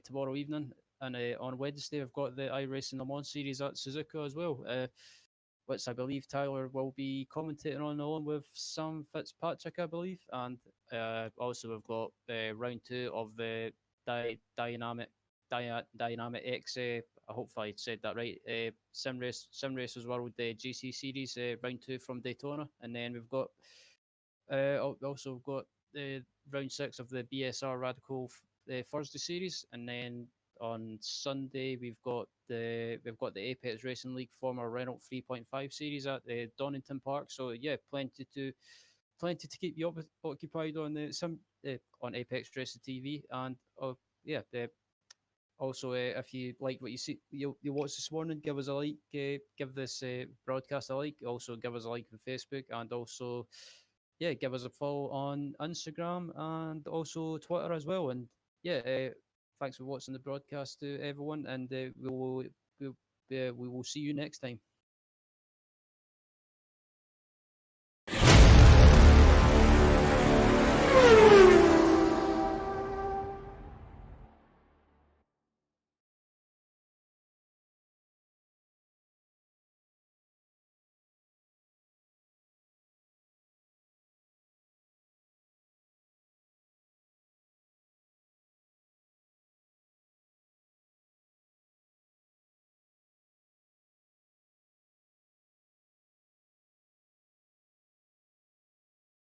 tomorrow evening, and on Wednesday we've got the iRacing Le Mans series at Suzuka as well, which I believe Tyler will be commentating on along with Sam Fitzpatrick, I believe, and also we've got round two of the Dynamic X. I hope I said that right. Sim Racers World GC Series round two from Daytona, and then we've got also got the round six of the BSR Radical Thursday series, and then on Sunday we've got the Apex Racing League former Renault 3.5 series at Donington Park. So yeah, plenty to keep you occupied on the some on Apex Racing TV, and yeah, also, if you like what you watch this morning, give us a like, give this broadcast a like. Also, give us a like on Facebook, and also, yeah, give us a follow on Instagram and also Twitter as well. And yeah, thanks for watching the broadcast to everyone, and we will see you next time.